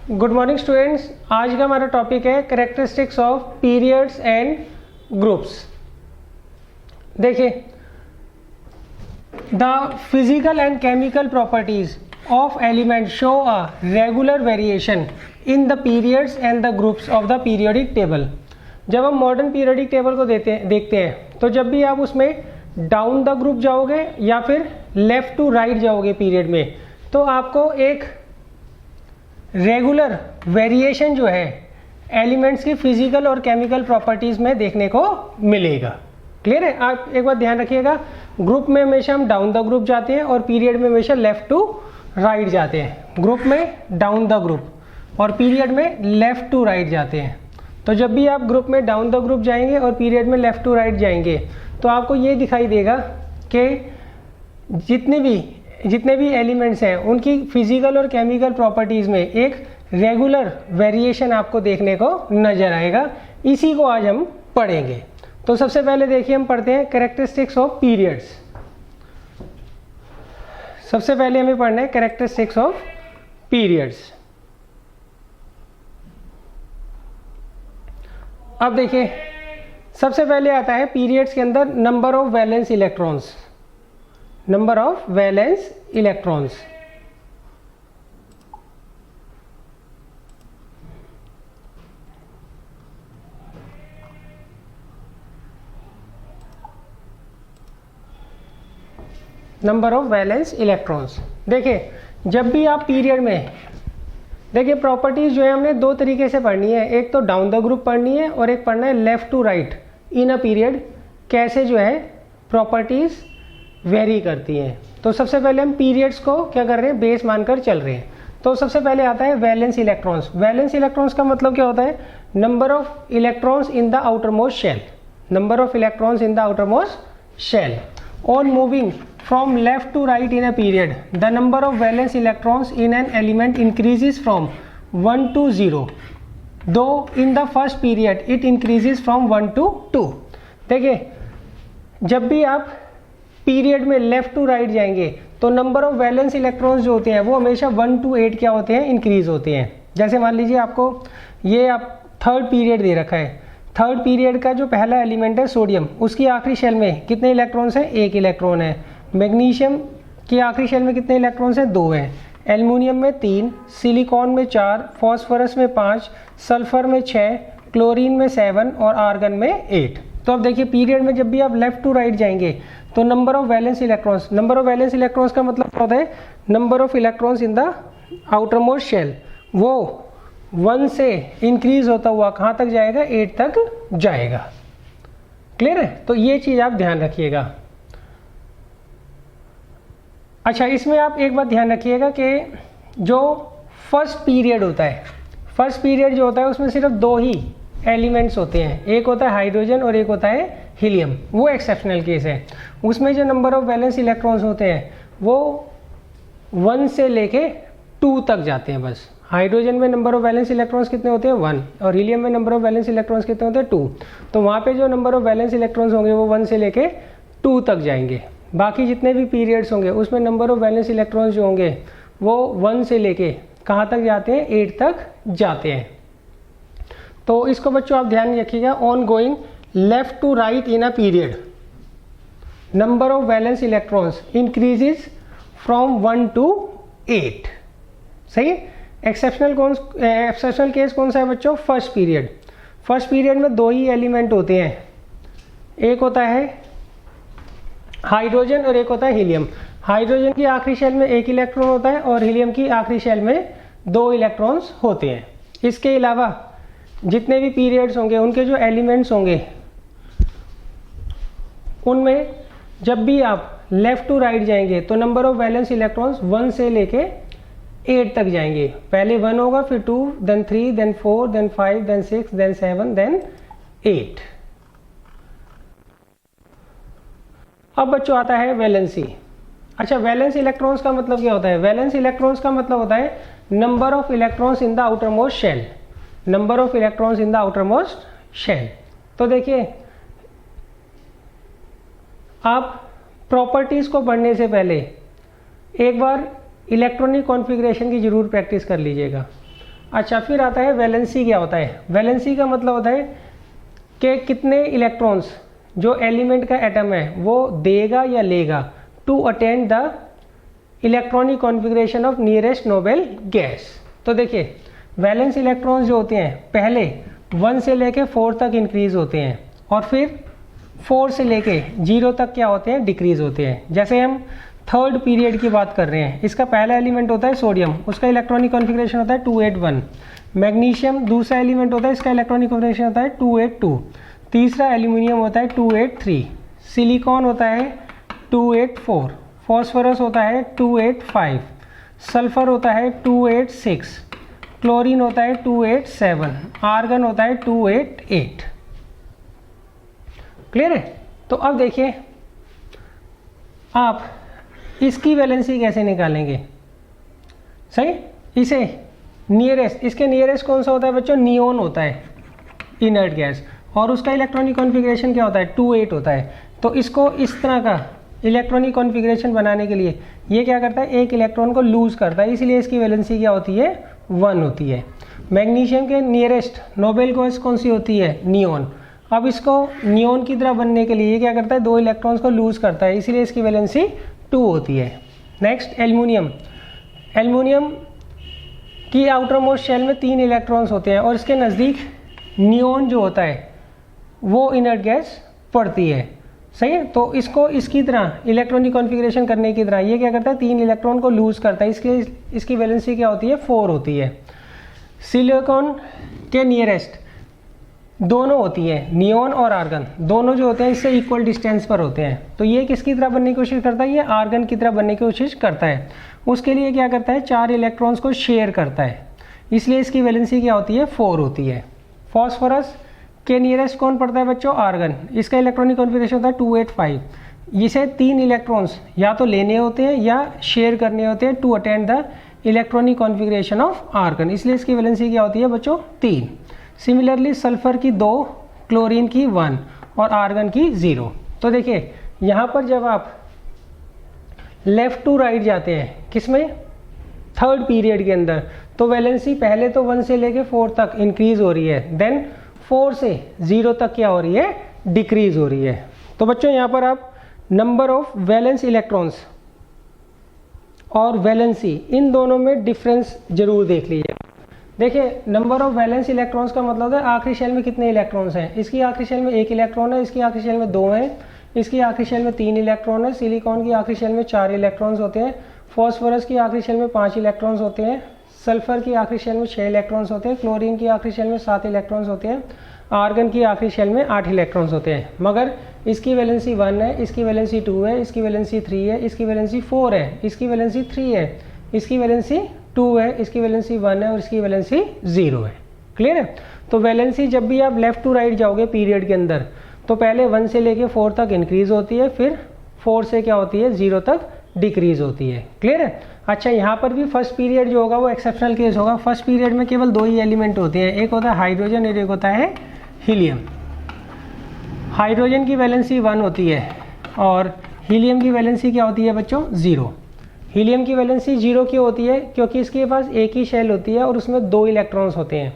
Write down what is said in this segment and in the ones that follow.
Good morning students. आज का हमारा टॉपिक है characteristics of periods and groups. देखिए, the physical and chemical properties of element show a regular variation in the periods and the groups of the periodic table. जब हम modern periodic table को देखते हैं तो जब भी आप उसमें डाउन द ग्रुप जाओगे या फिर लेफ्ट टू राइट जाओगे पीरियड में, तो आपको एक रेगुलर वेरिएशन जो है एलिमेंट्स की फिजिकल और केमिकल प्रॉपर्टीज में देखने को मिलेगा। क्लियर है? आप एक बार ध्यान रखिएगा, ग्रुप में हमेशा हम डाउन द ग्रुप जाते हैं और पीरियड में हमेशा लेफ्ट टू राइट जाते हैं। ग्रुप में डाउन द ग्रुप और पीरियड में लेफ्ट टू राइट जाते हैं। तो जब भी आप ग्रुप में डाउन द ग्रुप जाएंगे और पीरियड में लेफ्ट टू राइट जाएंगे तो आपको ये दिखाई देगा कि जितने भी एलिमेंट्स हैं उनकी फिजिकल और केमिकल प्रॉपर्टीज़ में एक रेगुलर वेरिएशन आपको देखने को नजर आएगा। इसी को आज हम पढ़ेंगे। तो सबसे पहले देखिए, हम पढ़ते हैं कैरेक्टरिस्टिक्स ऑफ पीरियड्स। सबसे पहले हमें पढ़ना है कैरेक्टरिस्टिक्स ऑफ पीरियड्स। अब देखिए, सबसे पहले आता है पीरियड्स के अंदर number of valence electrons. Number of valence electrons. Number of valence electrons. देखिए, जब भी आप पीरियड में देखिए, प्रॉपर्टीज जो है हमने दो तरीके से पढ़नी है। एक तो डाउन द ग्रुप पढ़नी है और एक पढ़ना है left to right in a period, कैसे जो है प्रॉपर्टीज वेरी करती हैं। तो सबसे पहले हम पीरियड्स को क्या कर रहे हैं, बेस मानकर चल रहे हैं। तो सबसे पहले आता है वैलेंस इलेक्ट्रॉन्स। वैलेंस इलेक्ट्रॉन्स का मतलब क्या होता है? Number of electrons in the outermost shell. Number of electrons in the outermost shell. On moving from left to right in a period, the number of valence electrons in an element increases from 1 to 0, though in the first period it increases from 1 to 2। देखिए, जब भी आप period में left to right जाएंगे तो number of valence electrons जो होते हैं वो हमेशा 1 to 8 क्या होते हैं, इंक्रीज होते हैं। जैसे मान लीजिए आपको ये आप थर्ड पीरियड दे रखा है। थर्ड पीरियड का जो पहला एलिमेंट है सोडियम, उसकी आखिरी शेल में कितने इलेक्ट्रॉन्स हैं? 1 इलेक्ट्रॉन है। मैग्नीशियम की आखिरी शेल में कितने इलेक्ट्रॉन्स हैं? 2 हैं। एल्युमिनियम में 3, सिलिकॉन में 4, फॉस्फोरस में 5, सल्फर में 6, क्लोरीन में 7 और आर्गन में 8। तो अब देखिए, पीरियड में जब भी आप लेफ्ट टू राइट जाएंगे तो number of valence electrons, number of valence electrons का मतलब क्या होता है? Number of electrons in the outermost shell, वो 1 से इंक्रीज होता हुआ कहाँ तक जाएगा? 8 तक जाएगा। क्लियर है? तो ये चीज़ आप ध्यान रखिएगा। अच्छा, इसमें आप एक बात ध्यान रखिएगा कि जो फर्स्ट पीरियड होता है, फर्स्ट पीरियड जो होता है उसमें सिर्फ 2 ही एलिमेंट्स होते हैं। एक होता है हाइड्रोजन और एक होता है हीलियम। वो एक्सेप्शनल केस है। उसमें जो नंबर ऑफ वैलेंस इलेक्ट्रॉन्स होते हैं वो 1 से लेके 2 तक जाते हैं बस। हाइड्रोजन में नंबर ऑफ वैलेंस इलेक्ट्रॉन्स कितने होते हैं? 1। और हीलियम में नंबर ऑफ वैलेंस इलेक्ट्रॉन्स कितने होते हैं? 2। तो वहाँ पे जो नंबर ऑफ वैलेंस इलेक्ट्रॉन्स होंगे वो 1 से लेके 2 तक जाएंगे। बाकी जितने भी पीरियड्स होंगे उसमें नंबर ऑफ वैलेंस इलेक्ट्रॉन्स जो होंगे वो 1 से लेके कहाँ तक जाते हैं? 8 तक जाते हैं। तो इसको बच्चों आप ध्यान रखिएगा। On going left to right in a period, number of valence electrons increases from 1 to 8। सही है? एक्सेप्शनल केस कौन सा है बच्चों? First period. फर्स्ट पीरियड में 2 ही एलिमेंट होते हैं। एक होता है हाइड्रोजन और एक होता है हीलियम। हाइड्रोजन की आखिरी शेल में 1 इलेक्ट्रॉन होता है और हीलियम की आखिरी शेल में 2 इलेक्ट्रॉन्स होते हैं। इसके अलावा जितने भी पीरियड्स होंगे उनके जो एलिमेंट्स होंगे उनमें जब भी आप लेफ्ट टू राइट जाएंगे तो नंबर ऑफ वैलेंस इलेक्ट्रॉन्स 1 से लेके 8 तक जाएंगे। पहले 1 होगा, फिर 2, then 3, then 4, then 5, then 6, then 7, then 8। अब बच्चों आता है वैलेंसी। अच्छा, वैलेंस इलेक्ट्रॉन्स का मतलब क्या होता है? वैलेंस इलेक्ट्रॉन्स का मतलब होता है number of electrons in the outermost shell. Number of electrons in the outermost shell. तो देखिए, आप प्रॉपर्टीज को पढ़ने से पहले एक बार इलेक्ट्रॉनिक कॉन्फ़िगरेशन की जरूर प्रैक्टिस कर लीजिएगा। अच्छा, फिर आता है वैलेंसी। क्या होता है वैलेंसी का मतलब होता है कि कितने इलेक्ट्रॉन्स जो एलिमेंट का एटम है वो देगा या लेगा to attend the electronic configuration of nearest noble gas. तो देखिए वैलेंस इलेक्ट्रॉन्स जो होते हैं पहले 1 से लेके 4 तक इंक्रीज होते हैं और फिर 4 से लेके 0 तक क्या होते हैं, डिक्रीज होते हैं। जैसे हम थर्ड पीरियड की बात कर रहे हैं, इसका पहला एलिमेंट होता है सोडियम, उसका इलेक्ट्रॉनिक कॉन्फ़िगरेशन होता है 281। मैग्नीशियम दूसरा एलिमेंट होता है, इसका इलेक्ट्रॉनिक कॉन्फ़िगरेशन होता है 282। तीसरा एल्यूमिनियम होता है 283। सिलिकॉन होता है 284। फॉस्फोरस होता है 285। सल्फर होता है 286। क्लोरीन होता है 287। आर्गन होता है 288। क्लियर है? तो अब देखिए आप इसकी वैलेंसी कैसे निकालेंगे। सही, इसे नियरेस्ट, इसके नियरेस्ट कौन सा होता है बच्चों, नियोन होता है, इनर्ट गैस, और उसका इलेक्ट्रॉनिक कॉन्फ़िगरेशन क्या होता है, 28 होता है। तो इसको इस तरह का इलेक्ट्रॉनिक कॉन्फ़िगरेशन बनाने के लिए ये क्या करता है, एक इलेक्ट्रॉन को लूज करता है, इसलिए इसकी वैलेंसी क्या होती है, 1 होती है। मैग्नीशियम के नियरेस्ट नोबेल गैस कौन सी होती है, नियोन। अब इसको नियोन की तरह बनने के लिए ये क्या करता है, 2 इलेक्ट्रॉन्स को लूज करता है, इसीलिए इसकी वैलेंसी 2 होती है। Next aluminium. एल्युमिनियम की आउटर मोस्ट शेल में 3 इलेक्ट्रॉन्स होते हैं और इसके नज़दीक नियोन जो होता है वो इनर्ट गैस पड़ती है। सही है, तो इसको इसकी तरह इलेक्ट्रॉनिक कॉन्फ़िगरेशन करने की तरह ये क्या करता है, 3 इलेक्ट्रॉन को लूज करता है, इसलिए इसकी वैलेंसी क्या होती है, 4 होती है। सिलिकॉन के नियरेस्ट दोनों होती है, नियोन और आर्गन, दोनों जो होते हैं इससे इक्वल डिस्टेंस पर होते हैं। तो ये किसकी तरह बनने की कोशिश करता है, ये आर्गन की तरह बनने की कोशिश करता है। उसके लिए क्या करता है, 4 इलेक्ट्रॉन्स को शेयर करता है, इसलिए इसकी वैलेंसी क्या होती है, 4 होती है। फॉस्फोरस के नियरेस्ट कौन पड़ता है बच्चों, आर्गन, इसका इलेक्ट्रॉनिक कॉन्फ़िगरेशन होता है 285। इसे 3 इलेक्ट्रॉन्स या तो लेने होते हैं या शेयर करने होते हैं to attend the electronic configuration of argon, इसलिए इसकी वैलेंसी क्या होती है बच्चों, 3। सिमिलरली सल्फर की 2, क्लोरीन की 1 और आर्गन की 0। तो देखिए यहाँ पर जब आप लेफ़्ट टू राइट जाते हैं किसमें, थर्ड पीरियड के अंदर, तो वैलेंसी पहले तो 1 से लेके 4 तक इंक्रीज हो रही है, देन 4 से 0 तक क्या हो रही है, डिक्रीज हो रही है। तो बच्चों यहाँ पर आप नंबर ऑफ वैलेंस इलेक्ट्रॉन्स और वैलेंसी इन दोनों में डिफरेंस जरूर देख लीजिए। देखिए नंबर ऑफ वैलेंस इलेक्ट्रॉन्स का मतलब है आखिरी शेल में कितने इलेक्ट्रॉन्स हैं। इसकी आखिरी शेल में 1 इलेक्ट्रॉन है, इसकी आखिरी शेल में 2 हैं, इसकी आखिरी शेल में 3 इलेक्ट्रॉन है, सिलिकॉन की आखिरी शेल में 4 इलेक्ट्रॉन्स होते हैं, फॉस्फोरस की आखिरी शेल में 5 इलेक्ट्रॉन्स होते हैं, सल्फर की आखिरी शेल में 6 इलेक्ट्रॉन्स होते हैं, क्लोरीन की आखिरी शेल में 7 इलेक्ट्रॉन्स होते हैं, आर्गन की आखिरी शेल में 8 इलेक्ट्रॉन्स होते हैं। मगर इसकी वैलेंसी 1 है, इसकी वैलेंसी 2 है, इसकी वैलेंसी 3 है, इसकी वैलेंसी 4 है, इसकी वैलेंसी 3 है, इसकी वैलेंसी 2 है, इसकी वैलेंसी 1 है और इसकी वैलेंसी 0 है। क्लियर है? तो वैलेंसी जब भी आप लेफ़्ट टू राइट जाओगे पीरियड के अंदर, तो पहले 1 से लेके 4 तक इंक्रीज होती है, फिर 4 से क्या होती है, 0 तक डिक्रीज होती है। क्लियर है? अच्छा, यहाँ पर भी फर्स्ट पीरियड जो होगा वो एक्सेप्शनल केस होगा। फर्स्ट पीरियड में केवल 2 ही एलिमेंट होते हैं, एक होता है हाइड्रोजन और एक होता है हीलियम। हाइड्रोजन की वैलेंसी 1 होती है और हीलियम की वैलेंसी क्या होती है बच्चों, 0। हीलियम की वैलेंसी 0 क्यों होती है, क्योंकि इसके पास एक ही शेल होती है और उसमें 2 इलेक्ट्रॉन्स होते हैं।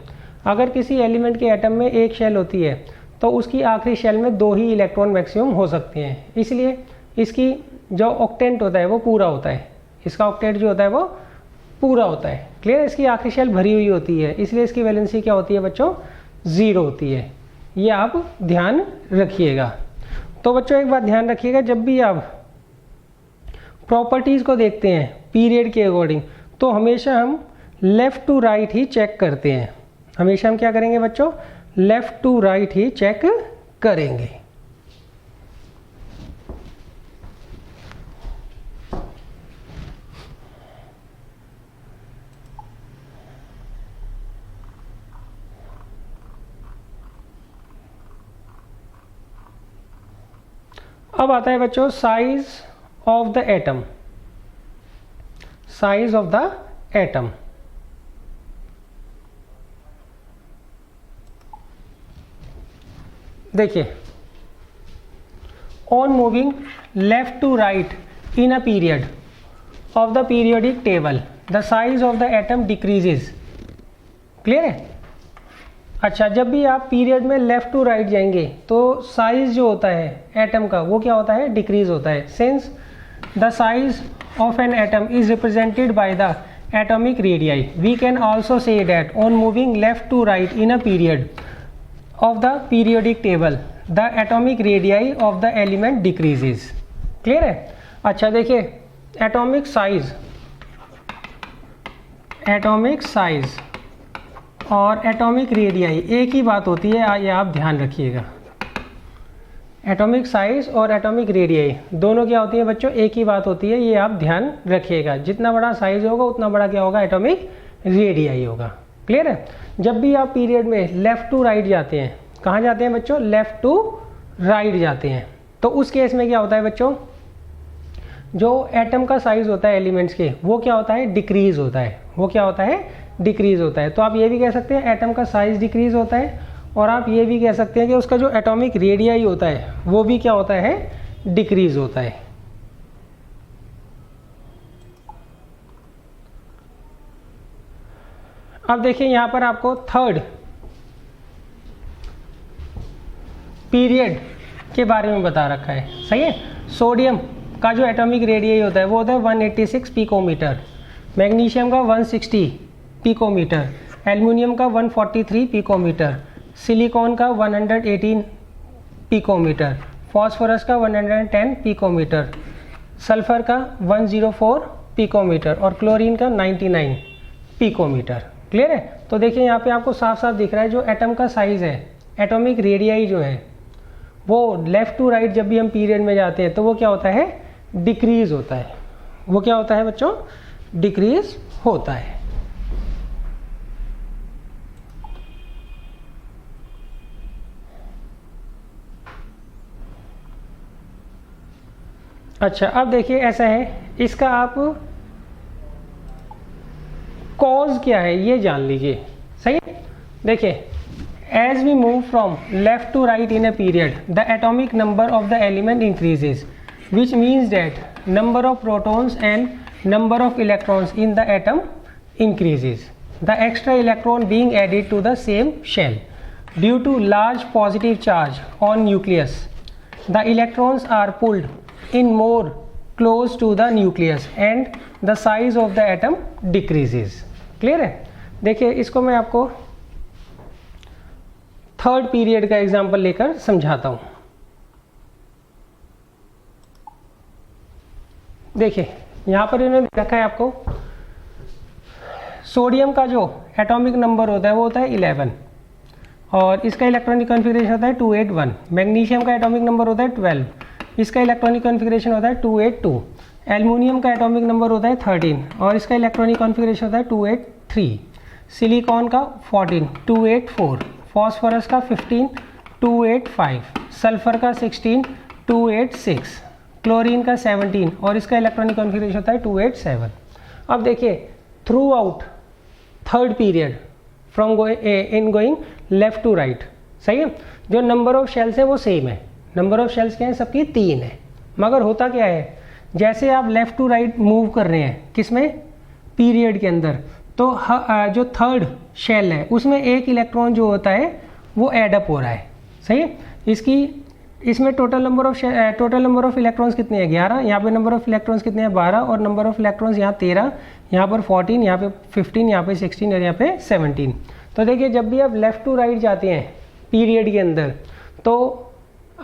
अगर किसी एलिमेंट के एटम में एक शेल होती है तो उसकी आखिरी शेल में 2 ही इलेक्ट्रॉन मैक्सिमम हो सकते हैं, इसलिए इसकी जो ऑक्टेंट होता है वो पूरा होता है, इसका ऑक्टेट जो होता है वो पूरा होता है। क्लियर? इसकी आखिरी शेल भरी हुई होती है, इसलिए इसकी वैलेंसी क्या होती है बच्चों, 0 होती है। ये आप ध्यान रखिएगा। तो बच्चों एक बात ध्यान रखिएगा, जब भी आप प्रॉपर्टीज़ को देखते हैं पीरियड के अकॉर्डिंग, तो हमेशा हम लेफ़्ट टू राइट ही चेक करते हैं। हमेशा हम क्या करेंगे बच्चों, लेफ़्ट टू राइट ही चेक करेंगे। अब आता है बच्चों size of the atom. Size of the atom, देखिए on moving left to right in a period of the periodic table, the size of the atom decreases clear है? अच्छा, जब भी आप पीरियड में लेफ़्ट टू राइट जाएंगे तो size जो होता है एटम का वो क्या होता है? डिक्रीज होता है। Since the size of an atom is represented by the atomic radii, we can also say that on moving left to right in a period of the periodic table the atomic radii of the element decreases. Clear है? अच्छा देखिए, atomic size और atomic radii एक ही बात होती है, ये आप ध्यान रखिएगा। एटॉमिक साइज और एटॉमिक रेडियाई दोनों क्या होती है बच्चों? एक ही बात होती है, ये आप ध्यान रखिएगा। जितना बड़ा साइज होगा उतना बड़ा क्या होगा? एटॉमिक रेडियाई होगा। क्लियर है? जब भी आप पीरियड में लेफ़्ट टू राइट जाते हैं, कहाँ जाते हैं बच्चों? लेफ़्ट टू राइट जाते हैं, तो उस केस में क्या होता है बच्चों? जो एटम का साइज होता है एलिमेंट्स के, वो क्या होता है? डिक्रीज होता है। वो क्या होता है? डिक्रीज होता है। तो आप ये भी कह सकते हैं एटम का साइज डिक्रीज होता है, और आप ये भी कह सकते हैं कि उसका जो एटॉमिक रेडियाई होता है वो भी क्या होता है? डिक्रीज होता है। अब देखिए यहाँ पर आपको थर्ड पीरियड के बारे में बता रखा है। सही है? सोडियम का जो एटॉमिक रेडियाई होता है वो होता है 186 पिकोमीटर, मैग्नीशियम का 160 पिकोमीटर, एल्युमिनियम का 143 पिकोमीटर, सिलिकॉन का 118 पिकोमीटर, फॉस्फोरस का 110 पिकोमीटर, सल्फर का 104 पिकोमीटर और क्लोरीन का 99 पिकोमीटर। क्लियर है? तो देखिए यहाँ पे आपको साफ साफ दिख रहा है जो एटम का साइज है, एटॉमिक रेडियाई जो है वो लेफ़्ट टू राइट जब भी हम पीरियड में जाते हैं तो वो क्या होता है? डिक्रीज होता है। वो क्या होता है बच्चों? डिक्रीज होता है। अच्छा, अब देखिए ऐसा है, इसका आप कॉज क्या है ये जान लीजिए। सही है? देखिए, as we move from left to right in a period the atomic number of the element increases, which means that number of protons and number of electrons in the atom increases, the extra electron being added to the same shell due to large positive charge on nucleus. The electrons are pulled in more close to the nucleus and the size of the atom decreases. Clear है? देखिए इसको मैं आपको third period का example लेकर समझाता हूँ। देखिए यहाँ पर इन्होंने रखा है आपको, सोडियम का जो एटॉमिक नंबर होता है वो होता है 11 और इसका इलेक्ट्रॉनिक कॉन्फ़िगरेशन होता है 281। मैग्नीशियम का एटॉमिक नंबर होता है 12, इसका इलेक्ट्रॉनिक कॉन्फ़िगरेशन होता है 282। एल्युमिनियम का एटॉमिक नंबर होता है 13 और इसका इलेक्ट्रॉनिक कॉन्फ़िगरेशन होता है 283। सिलिकॉन का 14 284, फॉस्फोरस का 15 285, सल्फर का 16 286, क्लोरीन का 17 और इसका इलेक्ट्रॉनिक कॉन्फ़िगरेशन होता है 287। अब देखिए throughout third period from going left to right, सही है, जो नंबर ऑफ शेल्स है वो सेम है। नंबर ऑफ शेल्स क्या है? सबकी 3 है। मगर होता क्या है, जैसे आप लेफ़्ट टू राइट मूव कर रहे हैं किसमें? पीरियड के अंदर, तो जो थर्ड शेल है उसमें एक इलेक्ट्रॉन जो होता है वो एडअप हो रहा है। सही है? इसमें टोटल नंबर ऑफ इलेक्ट्रॉन्स कितने हैं? 11। यहाँ पे नंबर ऑफ इलेक्ट्रॉन्स कितने हैं? 12। और नंबर ऑफ इलेक्ट्रॉन्स यहाँ 13, यहाँ पर 14, यहाँ पे 15, यहाँ पे 16 और यहाँ पे 17। तो देखिए जब भी आप लेफ़्ट टू राइट जाते हैं पीरियड के अंदर तो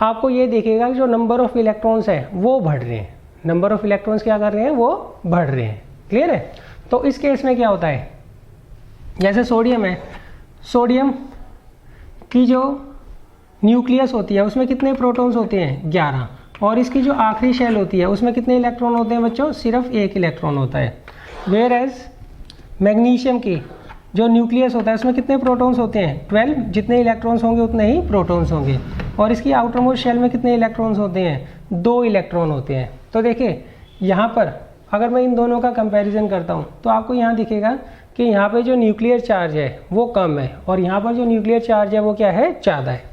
आपको ये दिखेगा कि जो नंबर ऑफ इलेक्ट्रॉन्स है वो बढ़ रहे हैं। नंबर ऑफ इलेक्ट्रॉन्स क्या कर रहे हैं? वो बढ़ रहे हैं। क्लियर है? तो इस केस में क्या होता है, जैसे सोडियम है, सोडियम की जो न्यूक्लियस होती है उसमें कितने प्रोटॉन्स होते हैं? 11। और इसकी जो आखिरी शेल होती है उसमें कितने इलेक्ट्रॉन होते हैं बच्चों? सिर्फ 1 इलेक्ट्रॉन होता है। वेयर एज मैग्नीशियम की जो न्यूक्लियस होता है उसमें कितने प्रोटॉन्स होते हैं? 12। जितने इलेक्ट्रॉन्स होंगे उतने ही प्रोटॉन्स होंगे। और इसकी आउटर मोस्ट शेल में कितने इलेक्ट्रॉन्स होते हैं? 2 इलेक्ट्रॉन होते हैं। तो देखिए यहाँ पर अगर मैं इन दोनों का कंपैरिजन करता हूँ तो आपको यहाँ दिखेगा कि यहाँ पे जो न्यूक्लियर चार्ज है वो कम है और यहाँ पर जो न्यूक्लियर चार्ज है वो क्या है? ज़्यादा है।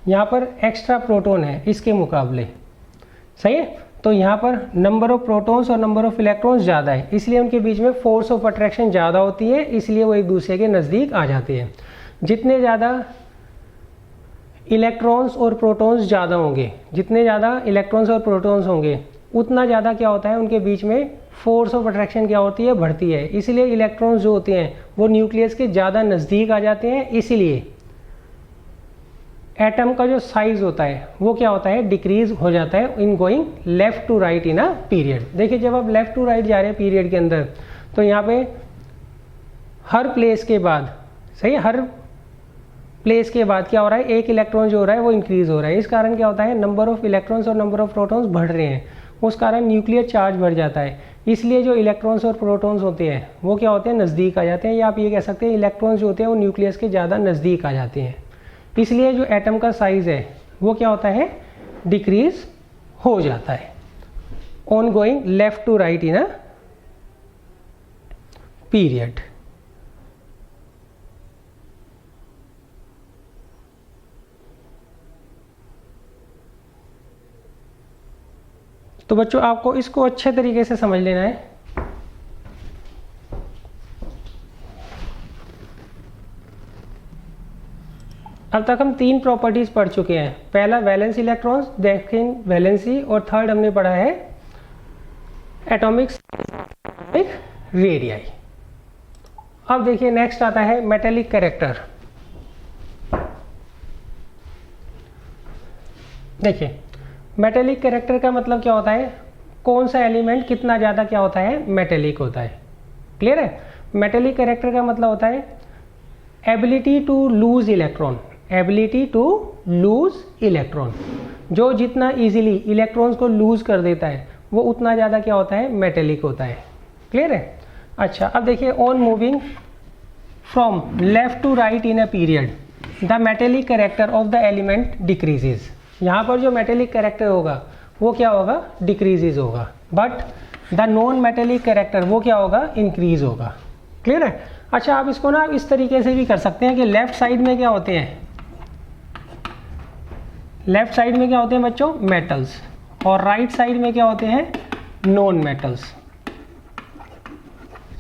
यहाँ पर एक्स्ट्रा प्रोटॉन है इसके मुकाबले। सही है? तो तो यहाँ पर नंबर ऑफ प्रोटॉन्स और नंबर ऑफ इलेक्ट्रॉन्स ज़्यादा है, इसलिए उनके बीच में फोर्स ऑफ अट्रैक्शन ज़्यादा होती है, इसलिए वो एक दूसरे के नज़दीक आ जाते हैं। जितने ज़्यादा इलेक्ट्रॉन्स और प्रोटॉन्स ज़्यादा होंगे, जितने ज़्यादा इलेक्ट्रॉन्स और प्रोटॉन्स होंगे उतना ज़्यादा क्या होता है, उनके बीच में फोर्स ऑफ अट्रैक्शन क्या होती है, बढ़ती है। इसलिए इलेक्ट्रॉन्स जो होते हैं वो न्यूक्लियस के ज़्यादा नज़दीक आ जाते हैं, इसलिए एटम का जो साइज होता है वो क्या होता है, डिक्रीज हो जाता है in going left to right in a period. देखिए जब आप लेफ्ट टू राइट जा रहे हैं पीरियड के अंदर, तो यहाँ पे हर प्लेस के बाद, सही है, हर प्लेस के बाद क्या हो रहा है, एक इलेक्ट्रॉन जो हो रहा है वो इंक्रीज हो रहा है। इस कारण क्या होता है, नंबर ऑफ इलेक्ट्रॉन्स और नंबर ऑफ प्रोटॉन्स बढ़ रहे हैं, उस कारण न्यूक्लियर चार्ज बढ़ जाता है। इसलिए जो इलेक्ट्रॉन्स और प्रोटॉन्स होते हैं वो क्या होते हैं, नज़दीक आ जाते हैं, या आप ये कह सकते हैं इलेक्ट्रॉन्स जो होते हैं वो न्यूक्लियस के ज़्यादा नज़दीक आ जाते हैं। इसलिए जो एटम का साइज है वो क्या होता है, डिक्रीज हो जाता है on going left to right in a period. तो बच्चों आपको इसको अच्छे तरीके से समझ लेना है। अब तक हम 3 प्रॉपर्टीज पढ़ चुके हैं। पहला वैलेंस इलेक्ट्रॉन्स, सेकंड वैलेंसी, और थर्ड हमने पढ़ा है एटॉमिक रेडियाई। अब देखिए नेक्स्ट आता है मेटेलिक कैरेक्टर। देखिए मेटेलिक कैरेक्टर का मतलब क्या होता है, कौन सा एलिमेंट कितना ज़्यादा क्या होता है, मेटेलिक होता है। क्लियर है। मेटेलिक कैरेक्टर का मतलब होता है ability to lose electron, ability to lose electron. जो जितना इजीली इलेक्ट्रॉन्स को लूज कर देता है वो उतना ज़्यादा क्या होता है, मेटेलिक होता है। क्लियर है। अच्छा अब देखिए on moving from left to right in a period the metallic character of the element decreases. यहाँ पर जो मेटेलिक कैरेक्टर होगा वो क्या होगा, डिक्रीजेज होगा, but the non metallic character वो क्या होगा, इंक्रीज होगा। क्लियर है। अच्छा आप इसको ना इस तरीके से भी कर सकते हैं कि लेफ्ट साइड में क्या होते हैं, लेफ्ट साइड में क्या होते हैं बच्चों, मेटल्स, और राइट साइड में क्या होते हैं, नॉन मेटल्स।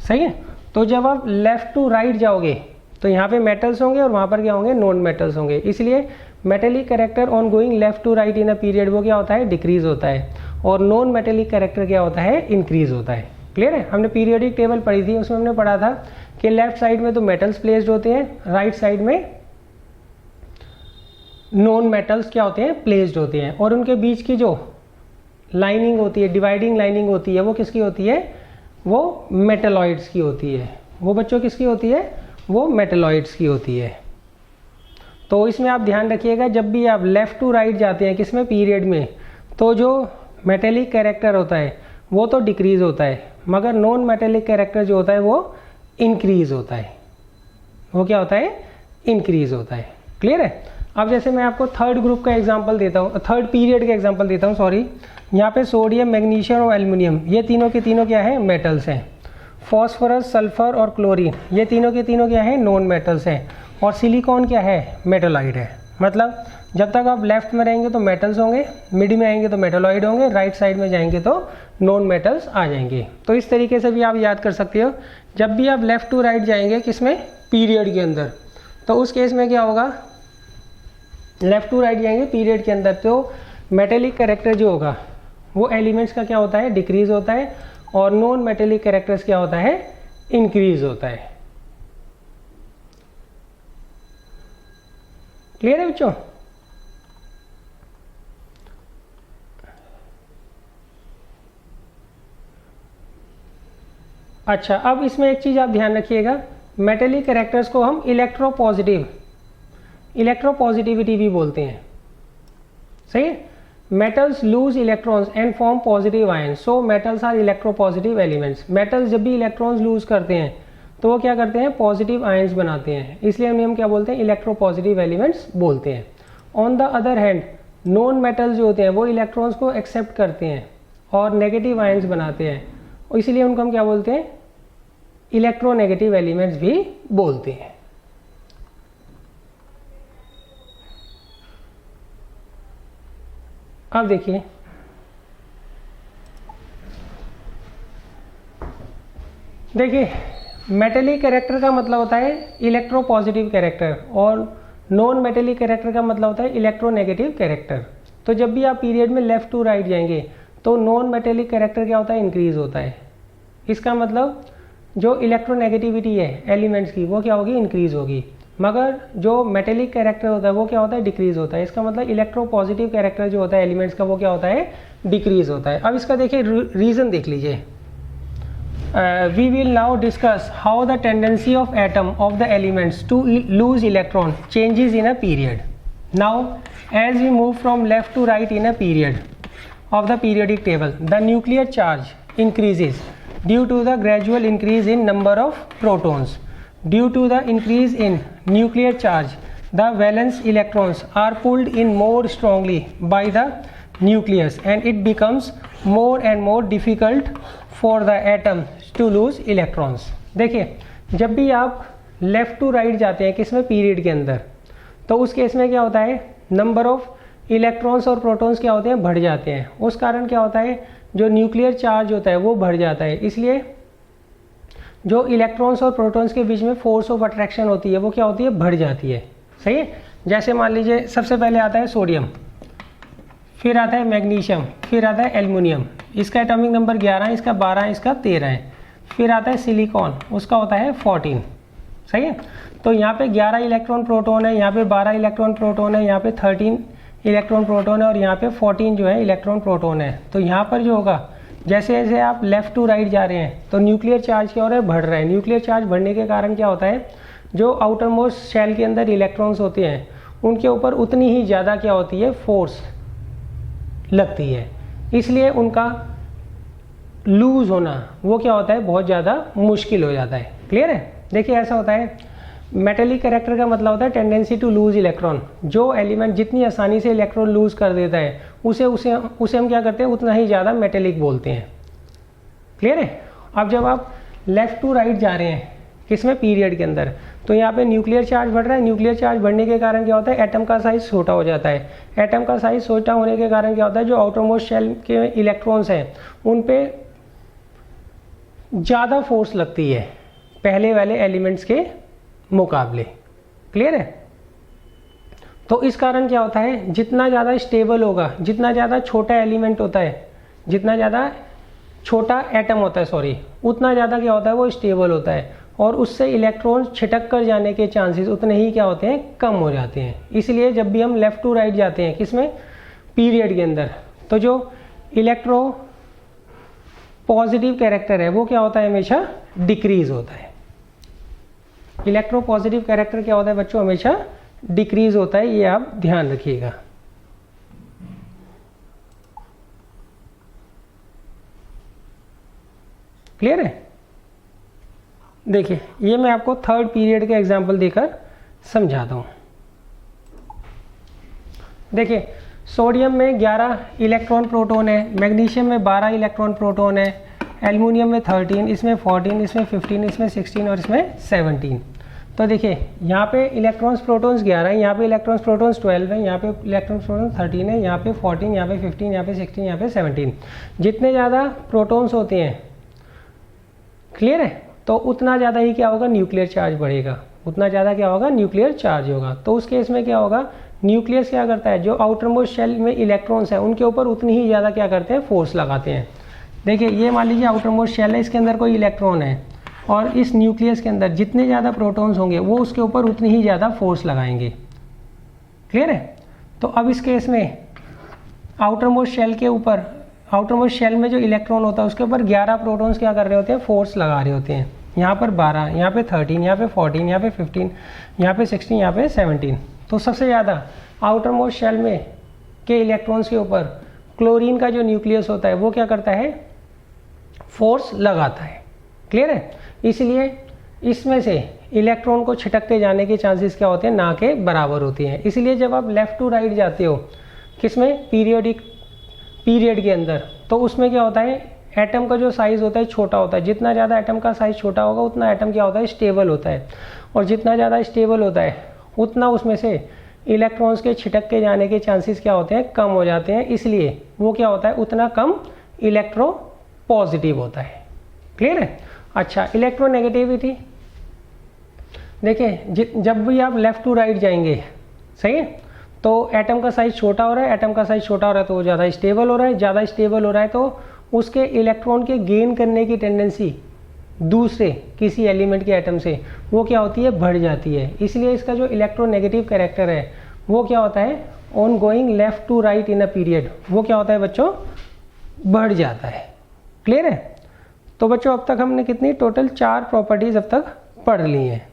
सही है। तो जब आप लेफ्ट टू राइट जाओगे तो यहाँ पे मेटल्स होंगे और वहाँ पर क्या होंगे, नॉन मेटल्स होंगे। इसलिए metallic character on going left to right in a period वो क्या होता है, डिक्रीज होता है, और नॉन मेटेलिक कैरेक्टर क्या होता है, इंक्रीज होता है। क्लियर है। हमने पीरियोडिक टेबल पढ़ी थी, उसमें हमने पढ़ा था कि लेफ्ट साइड में तो मेटल्स प्लेस्ड होते हैं, राइट साइड में नॉन मेटल्स क्या होते हैं, प्लेस्ड होते हैं, और उनके बीच की जो लाइनिंग होती है, डिवाइडिंग लाइनिंग होती है, वो किसकी होती है, वो मेटलॉइड्स की होती है। वो बच्चों किसकी होती है, वो मेटलॉइड्स की होती है। तो इसमें आप ध्यान रखिएगा जब भी आप लेफ़्ट टू राइट जाते हैं किसमें, पीरियड में, तो जो मेटेलिक कैरेक्टर होता है वो तो डिक्रीज होता है, मगर नॉन मेटेलिक कैरेक्टर जो होता है वो इंक्रीज होता है। वो क्या होता है, इंक्रीज होता है। क्लियर है। अब जैसे मैं आपको थर्ड ग्रुप का एग्जांपल देता हूँ, थर्ड पीरियड का एग्जांपल देता हूँ, सॉरी। यहाँ पे सोडियम, मैग्नीशियम और एल्युमिनियम ये तीनों के तीनों क्या है, मेटल्स हैं। फॉस्फोरस, सल्फर और क्लोरीन ये तीनों के तीनों क्या है, नॉन मेटल्स हैं। और सिलिकॉन क्या है, मेटलॉइड है। मतलब जब तक आप लेफ्ट में रहेंगे तो मेटल्स होंगे, मिड में आएंगे तो मेटलॉइड होंगे, राइट साइड में जाएंगे तो नॉन मेटल्स आ जाएंगे। तो इस तरीके से भी आप याद कर सकते हो। जब भी आप लेफ्ट टू राइट जाएंगे किसमें, पीरियड के अंदर, तो उस केस में क्या होगा, लेफ्ट टू राइट जाएंगे पीरियड के अंदर तो मेटेलिक कैरेक्टर जो होगा वो एलिमेंट्स का क्या होता है, डिक्रीज होता है, और नॉन मेटेलिक कैरेक्टर्स क्या होता है, इंक्रीज होता है। क्लियर है बच्चों। अच्छा अब इसमें एक चीज़ आप ध्यान रखिएगा, मेटेलिक कैरेक्टर्स को हम इलेक्ट्रोपॉजिटिविटी भी बोलते हैं। सही है। Metals lose electrons and form positive ions, so metals are electropositive elements. Metals जब भी इलेक्ट्रॉन्स लूज करते हैं तो वो क्या करते हैं, पॉजिटिव आयंस बनाते हैं, इसलिए हम क्या बोलते हैं, इलेक्ट्रोपॉजिटिव एलिमेंट्स बोलते हैं। On the other hand non metals जो होते हैं वो इलेक्ट्रॉन्स को एक्सेप्ट करते हैं और नेगेटिव आयंस बनाते हैं, इसलिए उनको हम क्या बोलते हैं, इलेक्ट्रोनेगेटिव एलिमेंट्स भी बोलते हैं। अब देखिए देखिए मेटेलिक कैरेक्टर का मतलब होता है इलेक्ट्रोपॉजिटिव कैरेक्टर और नॉन मेटेलिक कैरेक्टर का मतलब होता है इलेक्ट्रोनेगेटिव कैरेक्टर। तो जब भी आप पीरियड में लेफ़्ट टू राइट जाएंगे तो नॉन मेटेलिक कैरेक्टर क्या होता है, इंक्रीज होता है। इसका मतलब जो इलेक्ट्रोनेगेटिविटी है एलिमेंट्स की वो क्या होगी, इंक्रीज होगी, मगर जो मेटेलिक कैरेक्टर होता है वो क्या होता है, डिक्रीज होता है। इसका मतलब इलेक्ट्रोपॉजिटिव कैरेक्टर जो होता है एलिमेंट्स का वो क्या होता है, डिक्रीज होता है। अब इसका देखिए रीज़न देख लीजिए। We will now discuss how the tendency of atom of the elements to lose electron changes in a period. Now, as we move from left to right in a period of the periodic table, the nuclear charge increases due to the gradual increase in number of protons. Due to the increase in nuclear charge, the valence electrons are pulled in more strongly by the nucleus and it becomes more and more difficult for the atom to lose electrons. देखिए जब भी आप left to right जाते हैं किसमें, period के अंदर, तो उस केस में क्या होता है, नंबर ऑफ इलेक्ट्रॉन्स और प्रोटॉन्स क्या होते हैं, बढ़ जाते हैं। उस कारण क्या होता है, जो न्यूक्लियर चार्ज होता है वो बढ़ जाता है। इसलिए जो इलेक्ट्रॉन्स और प्रोटॉन्स के बीच में फोर्स ऑफ अट्रैक्शन होती है वो क्या होती है, बढ़ जाती है। सही है। जैसे मान लीजिए सबसे पहले आता है सोडियम, फिर आता है मैग्नीशियम, फिर आता है एल्युमिनियम, इसका एटॉमिक नंबर 11, इसका 12, इसका 13 है। फिर आता है सिलिकॉन, उसका होता है 14। सही है। तो यहाँ पे 11 इलेक्ट्रॉन प्रोटॉन है, यहाँ पे 12 इलेक्ट्रॉन प्रोटॉन है, यहाँ पे 13 इलेक्ट्रॉन प्रोटॉन है और यहाँ पे 14 जो है इलेक्ट्रॉन प्रोटॉन है। तो यहाँ पर जो होगा, जैसे जैसे आप लेफ़्ट टू राइट जा रहे हैं तो न्यूक्लियर चार्ज क्या हो रहा है, बढ़ रहा है। न्यूक्लियर चार्ज बढ़ने के कारण क्या होता है, जो आउटर मोस्ट शेल के अंदर इलेक्ट्रॉन्स होते हैं उनके ऊपर उतनी ही ज़्यादा क्या होती है, फोर्स लगती है। इसलिए उनका लूज़ होना वो क्या होता है, बहुत ज़्यादा मुश्किल हो जाता है। क्लियर है। देखिए ऐसा होता है, मेटेलिक कैरेक्टर का मतलब होता है टेंडेंसी टू लूज इलेक्ट्रॉन। जो एलिमेंट जितनी आसानी से इलेक्ट्रॉन लूज कर देता है उसे हम क्या करते हैं, उतना ही ज़्यादा मेटेलिक बोलते हैं। क्लियर है। अब जब आप लेफ़्ट टू राइट जा रहे हैं किसमें, पीरियड के अंदर, तो यहाँ पे न्यूक्लियर चार्ज बढ़ रहा है। न्यूक्लियर चार्ज बढ़ने के कारण क्या होता है, एटम का साइज छोटा हो जाता है। एटम का साइज छोटा होने के कारण क्या होता है, जो आउटर मोस्ट शेल के इलेक्ट्रॉन्स हैं उन पे ज़्यादा फोर्स लगती है पहले वाले एलिमेंट्स के मुकाबले। क्लियर है। तो इस कारण क्या होता है, जितना ज़्यादा स्टेबल होगा, जितना ज़्यादा छोटा एलिमेंट होता है, जितना ज़्यादा छोटा एटम होता है सॉरी, उतना ज़्यादा क्या होता है, वो स्टेबल होता है और उससे इलेक्ट्रॉन छिटक कर जाने के चांसेस उतने ही क्या होते हैं, कम हो जाते हैं। इसलिए जब भी हम लेफ़्ट टू राइट जाते हैं किसमें, पीरियड के अंदर, तो जो इलेक्ट्रो पॉजिटिव कैरेक्टर है वो क्या होता है, हमेशा डिक्रीज होता है। इलेक्ट्रो पॉजिटिव कैरेक्टर क्या होता है बच्चों, हमेशा डिक्रीज होता है। ये आप ध्यान रखिएगा। क्लियर है। देखिए ये मैं आपको थर्ड पीरियड के एग्जांपल देकर समझाता हूँ। देखिए सोडियम में 11 इलेक्ट्रॉन प्रोटॉन है, मैग्नीशियम में 12 इलेक्ट्रॉन प्रोटॉन है, एल्युमिनियम में 13, इसमें 14, इसमें 15, इसमें 16 और इसमें 17। तो देखिए यहाँ पे इलेक्ट्रॉन्स प्रोटॉन्स 11 है, यहाँ पे इलेक्ट्रॉन्स प्रोटॉन्स 12 है, यहाँ पे इलेक्ट्रॉन्स प्रोटॉन्स 13 है, यहाँ पे 14, यहाँ पे 15, यहाँ पे 16, यहाँ पे 17। जितने ज़्यादा प्रोटॉन्स होते हैं, क्लियर है, तो उतना ज़्यादा ही क्या होगा, न्यूक्लियर चार्ज बढ़ेगा, उतना ज़्यादा क्या होगा, न्यूक्लियर चार्ज होगा। तो उस केस में क्या होगा, न्यूक्लियस क्या करता है, जो आउटर मोस्ट शेल में इलेक्ट्रॉन्स हैं उनके ऊपर उतनी ही ज़्यादा क्या करते हैं, फोर्स लगाते हैं। देखिए ये मान लीजिए आउटर मोस्ट शेल है, इसके अंदर कोई इलेक्ट्रॉन है और इस न्यूक्लियस के अंदर जितने ज़्यादा प्रोटॉन्स होंगे वो उसके ऊपर उतनी ही ज़्यादा फोर्स लगाएंगे। क्लियर है। तो अब इस केस में आउटर मोस्ट शेल के ऊपर, आउटर मोस्ट शेल में जो इलेक्ट्रॉन होता है उसके ऊपर 11 प्रोटॉन्स क्या कर रहे होते हैं, फोर्स लगा रहे होते हैं। यहाँ पर 12, यहाँ पे 13, यहाँ पे 14, यहाँ पे 15, यहाँ पे 16, यहाँ पे 17। तो सबसे ज़्यादा आउटर मोस्ट शेल में के इलेक्ट्रॉन्स के ऊपर क्लोरीन का जो न्यूक्लियस होता है वो क्या करता है, फोर्स लगाता है। क्लियर है। इसलिए इसमें से इलेक्ट्रॉन को छिटकते जाने के चांसेस क्या होते हैं, ना के बराबर होती हैं। इसलिए जब आप लेफ़्ट टू राइट जाते हो किसमें, पीरियड के अंदर, तो उसमें क्या होता है, एटम का जो साइज़ होता है छोटा होता है। जितना ज़्यादा एटम का साइज़ छोटा होगा उतना एटम क्या होता है, स्टेबल होता है, और जितना ज़्यादा स्टेबल होता है उतना उसमें से इलेक्ट्रॉन्स के छिटक के जाने के चांसेस क्या होते हैं, कम हो जाते हैं। इसलिए वो क्या होता है, उतना कम इलेक्ट्रो पॉजिटिव होता है। क्लियर है। अच्छा, इलेक्ट्रोनेगेटिविटी देखिए, जब भी आप लेफ़्ट टू राइट जाएंगे, सही है, तो एटम का साइज छोटा हो रहा है, एटम का साइज छोटा हो रहा है तो वो ज़्यादा स्टेबल हो रहा है, ज़्यादा स्टेबल हो रहा है तो उसके इलेक्ट्रॉन के गेन करने की टेंडेंसी दूसरे किसी एलिमेंट के एटम से वो क्या होती है, बढ़ जाती है। इसलिए इसका जो इलेक्ट्रोनेगेटिव कैरेक्टर है वो क्या होता है, on going left to right in a period, वो क्या होता है बच्चों, बढ़ जाता है। क्लियर है? तो बच्चों अब तक हमने कितनी टोटल 4 प्रॉपर्टीज अब तक पढ़ ली हैं।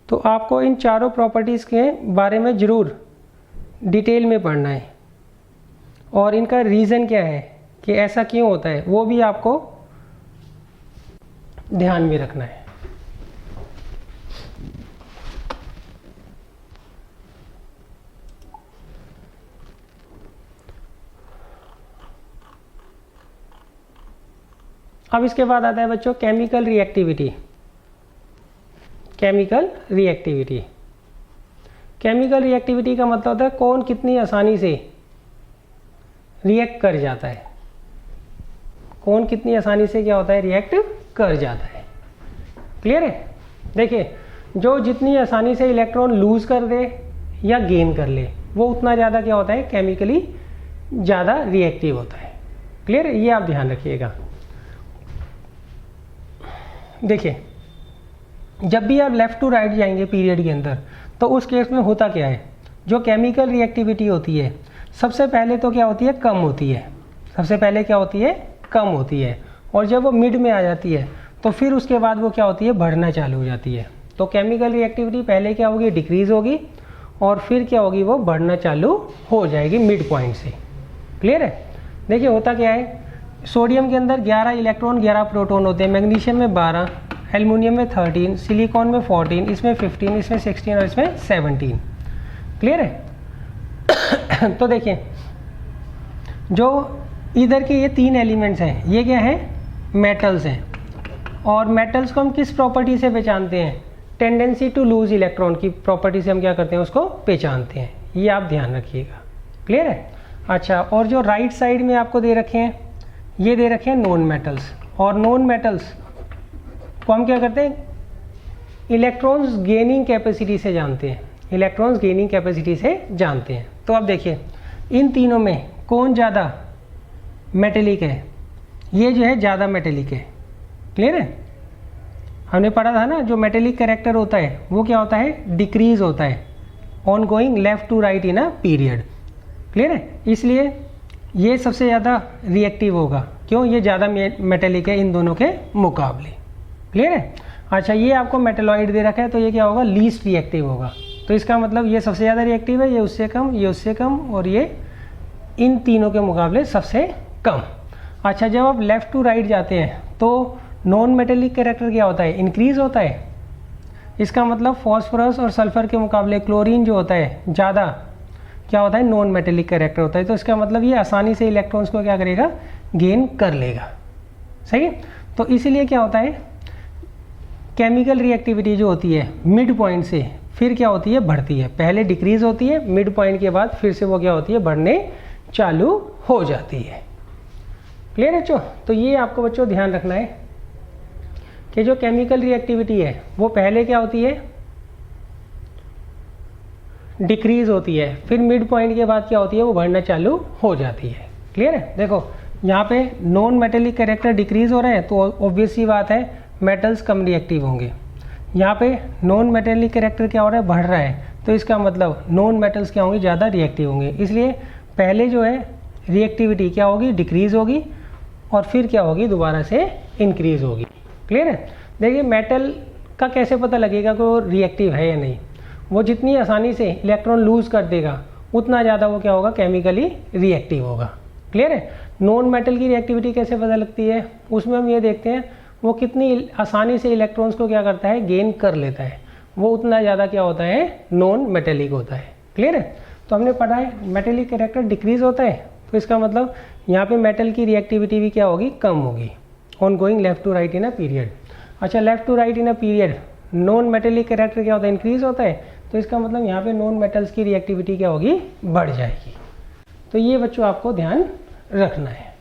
तो आपको इन चारों प्रॉपर्टीज के बारे में ज़रूर डिटेल में पढ़ना है और इनका रीज़न क्या है कि ऐसा क्यों होता है वो भी आपको ध्यान में रखना है। अब इसके बाद आता है बच्चों chemical reactivity. Chemical reactivity, chemical reactivity का मतलब होता है कौन कितनी आसानी से रिएक्ट कर जाता है, कौन कितनी आसानी से क्या होता है, रिएक्ट कर जाता है। क्लियर है? देखिए, जो जितनी आसानी से इलेक्ट्रॉन लूज कर दे या गेन कर ले वो उतना ज़्यादा क्या होता है, केमिकली ज़्यादा रिएक्टिव होता है। क्लियर है? ये आप ध्यान रखिएगा। देखिए, जब भी आप लेफ़्ट टू राइट जाएंगे पीरियड के अंदर तो उस केस में होता क्या है, जो केमिकल रिएक्टिविटी होती है सबसे पहले तो क्या होती है, कम होती है। सबसे पहले क्या होती है, कम होती है, और जब वो मिड में आ जाती है तो फिर उसके बाद वो क्या होती है, बढ़ना चालू हो जाती है। तो केमिकल रिएक्टिविटी पहले क्या होगी, डिक्रीज़ होगी, और फिर क्या होगी, वो बढ़ना चालू हो जाएगी मिड पॉइंट से। क्लियर है? देखिए होता क्या है, सोडियम के अंदर 11 इलेक्ट्रॉन 11 प्रोटॉन होते हैं, मैग्नीशियम में 12, एल्युमिनियम में 13, सिलिकॉन में 14, इसमें 15, इसमें 16 और इसमें 17। क्लियर है? तो देखिए, जो इधर के ये 3 एलिमेंट्स हैं ये क्या हैं, मेटल्स हैं, और मेटल्स को हम किस प्रॉपर्टी से पहचानते हैं, टेंडेंसी टू लूज इलेक्ट्रॉन की प्रॉपर्टी से हम क्या करते हैं, उसको पहचानते हैं। ये आप ध्यान रखिएगा। क्लियर है? अच्छा, और जो राइट साइड में आपको दे रखे हैं, ये दे रखे हैं नॉन मेटल्स, और नॉन मेटल्स को हम क्या करते हैं, इलेक्ट्रॉन्स गेनिंग कैपेसिटी से जानते हैं, इलेक्ट्रॉन्स गेनिंग कैपेसिटी से जानते हैं। तो अब देखिए, इन तीनों में कौन ज़्यादा मेटेलिक है, ये जो है ज़्यादा मेटेलिक है। क्लियर है? हमने पढ़ा था ना, जो मेटेलिक कैरेक्टर होता है वो क्या होता है, डिक्रीज होता है on going left to right in a period. Clear है? इसलिए ये सबसे ज़्यादा रिएक्टिव होगा। क्यों? ये ज़्यादा मेटेलिक है इन दोनों के मुकाबले। क्लियर है? अच्छा, ये आपको मेटेलॉइड दे रखा है तो ये क्या होगा, लीस्ट रिएक्टिव होगा। तो इसका मतलब ये सबसे ज़्यादा रिएक्टिव है, ये उससे कम, ये उससे कम, और ये इन तीनों के मुकाबले सबसे कम। अच्छा, जब आप लेफ़्ट टू राइट जाते हैं तो नॉन मेटेलिक कैरेक्टर क्या होता है, इंक्रीज़ होता है। इसका मतलब फॉस्फोरस और सल्फर के मुकाबले क्लोरीन जो होता है ज़्यादा क्या होता है, नॉन मेटेलिक कैरेक्टर होता है। तो इसका मतलब ये आसानी से इलेक्ट्रॉन्स को क्या करेगा, गेन कर लेगा। सही है? तो इसीलिए क्या होता है, केमिकल रिएक्टिविटी जो होती है मिड पॉइंट से फिर क्या होती है, बढ़ती है। पहले डिक्रीज होती है, मिड पॉइंट के बाद फिर से वो क्या होती है, बढ़ने चालू हो जाती है। क्लियर है बच्चों? तो ये आपको बच्चों ध्यान रखना है कि जो केमिकल रिएक्टिविटी है वो पहले क्या होती है, डिक्रीज होती है, फिर मिड पॉइंट के बाद क्या होती है, वो बढ़ना चालू हो जाती है। क्लियर है? देखो यहाँ पे नॉन मेटेलिक कैरेक्टर डिक्रीज हो रहे हैं तो ऑब्वियस सी बात है मेटल्स कम रिएक्टिव होंगे। यहाँ पे नॉन मेटेलिक कैरेक्टर क्या हो रहा है, बढ़ रहा है, तो इसका मतलब नॉन मेटल्स क्या होंगे, ज़्यादा रिएक्टिव होंगे। इसलिए पहले जो है रिएक्टिविटी क्या होगी, डिक्रीज होगी, और फिर क्या होगी, दोबारा से इंक्रीज होगी। क्लियर है? देखिए, मेटल का कैसे पता लगेगा कि वो रिएक्टिव है या नहीं, वो जितनी आसानी से इलेक्ट्रॉन लूज कर देगा उतना ज़्यादा वो क्या होगा, केमिकली रिएक्टिव होगा। क्लियर है? नॉन मेटल की रिएक्टिविटी कैसे पता लगती है, उसमें हम ये देखते हैं वो कितनी आसानी से इलेक्ट्रॉन्स को क्या करता है, गेन कर लेता है, वो उतना ज़्यादा क्या होता है, नॉन मेटेलिक होता है। क्लियर है? तो हमने पढ़ा है मेटेलिक कैरेक्टर डिक्रीज होता है, तो इसका मतलब यहाँ पे मेटल की रिएक्टिविटी भी क्या होगी, कम होगी on going left to right in a period. अच्छा, left to right in a period non metallic character क्या होता है, इंक्रीज होता है, तो इसका मतलब यहाँ पे नॉन मेटल्स की रिएक्टिविटी क्या होगी, बढ़ जाएगी। तो ये बच्चों आपको ध्यान रखना है।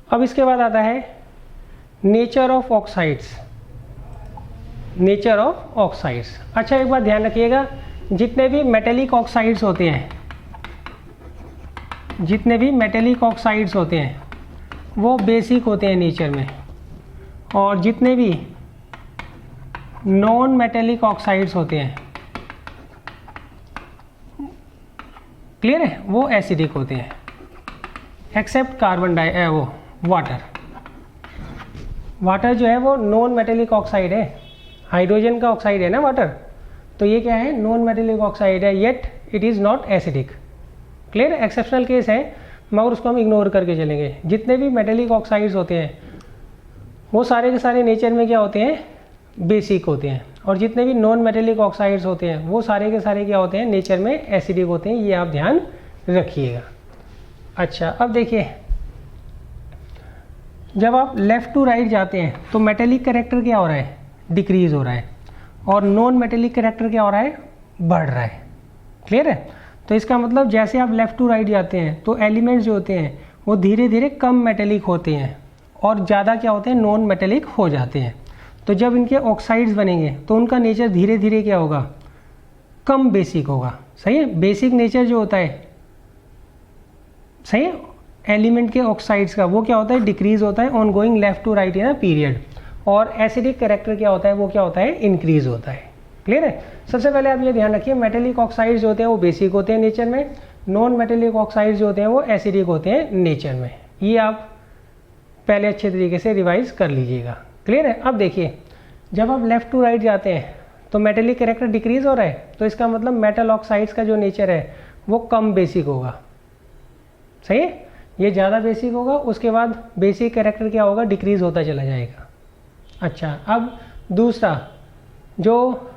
अब इसके बाद आता है nature of oxides. Nature of oxides, अच्छा एक बात ध्यान रखिएगा, जितने भी मेटेलिक ऑक्साइड्स होते हैं, जितने भी मेटेलिक ऑक्साइड्स होते हैं वो बेसिक होते हैं नेचर में, और जितने भी नॉन मेटेलिक ऑक्साइड्स होते हैं, क्लियर है, वो एसिडिक होते हैं, एक्सेप्ट वो वाटर। वाटर जो है वो नॉन मेटेलिक ऑक्साइड है, हाइड्रोजन का ऑक्साइड है ना वाटर, तो ये क्या है, नॉन मेटेलिक ऑक्साइड है, yet it is not acidic. Clear, exceptional case है मगर उसको हम इग्नोर करके चलेंगे। जितने भी मेटेलिक ऑक्साइड्स होते हैं वो सारे के सारे नेचर में क्या होते हैं, बेसिक होते हैं, और जितने भी नॉन मेटेलिक ऑक्साइड्स होते हैं वो सारे के सारे क्या होते हैं, नेचर में एसिडिक होते हैं, ये आप ध्यान रखिएगा। अच्छा अब देखिए, जब आप लेफ़्ट टू राइट जाते हैं तो मेटेलिक कैरेक्टर क्या हो रहा है, डिक्रीज हो रहा है, और नॉन मेटेलिक कैरेक्टर क्या हो रहा है, बढ़ रहा है। क्लियर है, तो इसका मतलब जैसे आप लेफ़्ट टू राइट जाते हैं तो एलिमेंट्स जो होते हैं वो धीरे धीरे कम मेटेलिक होते हैं और ज़्यादा क्या होते हैं, नॉन मेटेलिक हो जाते हैं। तो जब इनके ऑक्साइड्स बनेंगे तो उनका नेचर धीरे धीरे क्या होगा, कम बेसिक होगा। सही है, बेसिक नेचर जो होता है, सही है, एलिमेंट के ऑक्साइड्स का वो क्या होता है, डिक्रीज होता है on going left to right in a period, और एसिडिक कैरेक्टर क्या होता है, वो क्या होता है, इंक्रीज होता है। क्लियर है, सबसे पहले आप ये ध्यान रखिए, मेटेलिक ऑक्साइड्स जो होते हैं वो बेसिक होते हैं नेचर में, नॉन मेटेलिक ऑक्साइड्स जो होते हैं वो एसिडिक होते हैं नेचर में। ये आप पहले अच्छे तरीके से रिवाइज कर लीजिएगा। क्लियर है, अब देखिए जब आप लेफ्ट टू राइट जाते हैं तो मेटेलिक कैरेक्टर डिक्रीज हो रहा है, तो इसका मतलब मेटल ऑक्साइड्स का जो नेचर है वो कम बेसिक होगा। सही है, ये ज़्यादा बेसिक होगा, उसके बाद बेसिक कैरेक्टर क्या होगा, डिक्रीज होता चला जाएगा। अच्छा अब दूसरा, जो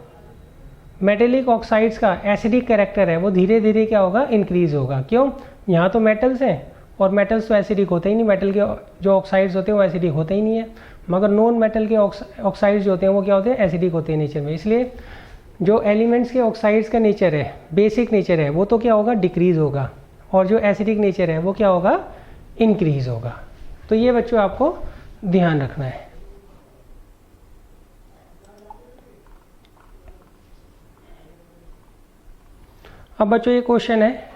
मेटेलिक ऑक्साइड्स का एसिडिक कैरेक्टर है वो धीरे धीरे क्या होगा, इंक्रीज होगा। क्यों, यहाँ तो मेटल्स हैं और मेटल्स तो एसिडिक होते ही नहीं, मेटल के जो ऑक्साइड्स होते हैं वो एसिडिक होते ही नहीं है, मगर नॉन मेटल के ऑक्साइड्स जो होते हैं वो क्या होते हैं, एसिडिक होते हैं नेचर में। इसलिए जो एलिमेंट्स के ऑक्साइड्स का नेचर है, बेसिक नेचर है, वो तो क्या होगा, डिक्रीज होगा, और जो एसिडिक नेचर है वो क्या होगा, इंक्रीज होगा। तो ये बच्चों आपको ध्यान रखना है। अब बच्चों ये क्वेश्चन है,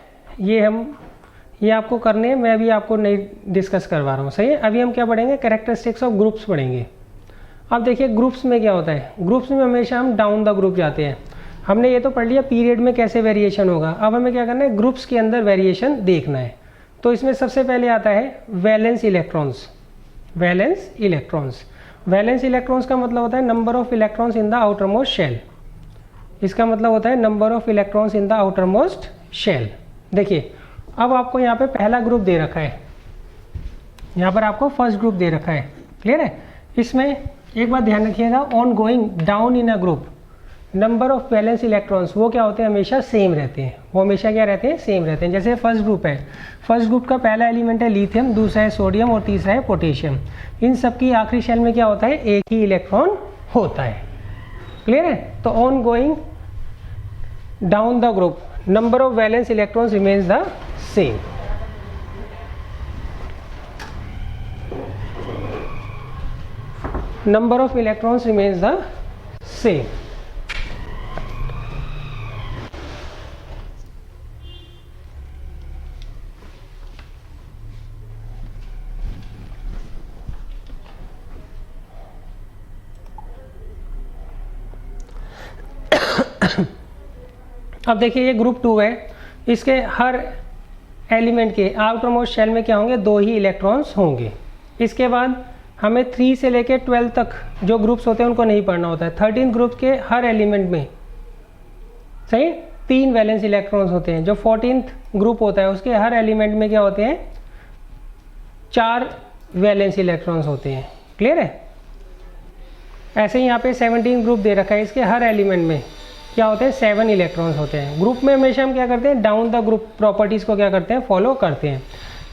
ये आपको करने हैं, मैं अभी आपको नहीं डिस्कस करवा रहा हूँ। सही है, अभी हम क्या पढ़ेंगे, कैरेक्टरिस्टिक्स ऑफ ग्रुप्स पढ़ेंगे। अब देखिए ग्रुप्स में क्या होता है, ग्रुप्स में हमेशा हम डाउन द ग्रुप जाते हैं। हमने ये तो पढ़ लिया पीरियड में कैसे वेरिएशन होगा, अब हमें क्या करना है, ग्रुप्स के अंदर वेरिएशन देखना है। तो इसमें सबसे पहले आता है valence electrons. Valence electrons, valence electrons का मतलब होता है number of electrons in the outermost shell. इसका मतलब होता है number of electrons in the outermost shell. देखिए अब आपको यहाँ पे पहला ग्रुप दे रखा है, यहाँ पर आपको फर्स्ट ग्रुप दे रखा है। क्लियर है, इसमें एक बात ध्यान रखिएगा, on going down in a group number of valence electrons वो क्या होते हैं, हमेशा सेम रहते हैं। वो हमेशा क्या रहते हैं, सेम रहते हैं। जैसे फर्स्ट ग्रुप है, फर्स्ट ग्रुप का पहला एलिमेंट है लिथियम, दूसरा है सोडियम और तीसरा है पोटेशियम। इन सब की आखिरी शेल में क्या होता है, एक ही इलेक्ट्रॉन होता है। क्लियर है, तो on going down the group number of valence electrons remains the same. Number of electrons remains the same. अब देखिए ये ग्रुप 2 है, इसके हर एलिमेंट के आउटर मोस्ट शेल में क्या होंगे, 2 ही इलेक्ट्रॉन्स होंगे। इसके बाद हमें 3 से लेकर 12 तक जो ग्रुप्स होते हैं उनको नहीं पढ़ना होता है। 13 ग्रुप के हर एलिमेंट में सही 3 वैलेंस इलेक्ट्रॉन्स होते हैं। जो 14th ग्रुप होता है उसके हर एलिमेंट में क्या होते हैं, 4 वैलेंस इलेक्ट्रॉन्स होते हैं। क्लियर है, ऐसे ही यहाँ पे 17 ग्रुप दे रखा है, इसके हर एलिमेंट में क्या होते हैं 7 इलेक्ट्रॉन्स होते हैं। ग्रुप में हमेशा हम क्या करते हैं, डाउन द ग्रुप प्रॉपर्टीज़ को क्या करते हैं, फॉलो करते हैं।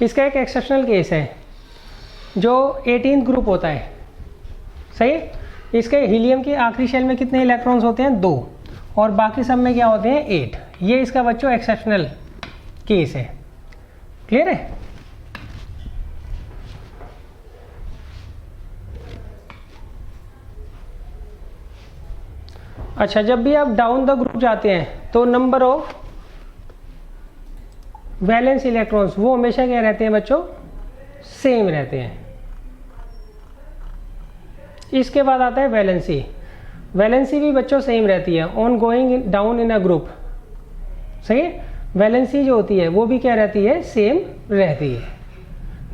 इसका एक एक्सेप्शनल केस है जो 18th ग्रुप होता है, सही। इसके हीलियम के आखिरी शेल में कितने इलेक्ट्रॉन्स होते हैं, 2, और बाकी सब में क्या होते हैं 8। ये इसका बच्चों एक्सेप्शनल केस है। क्लियर है। अच्छा, जब भी आप डाउन द ग्रुप जाते हैं तो नंबर ऑफ वैलेंस इलेक्ट्रॉन्स वो हमेशा क्या रहते हैं बच्चों, सेम रहते हैं। इसके बाद आता है वैलेंसी। वैलेंसी भी बच्चों सेम रहती है on going down in a group, सही। वैलेंसी जो होती है वो भी क्या रहती है, सेम रहती है।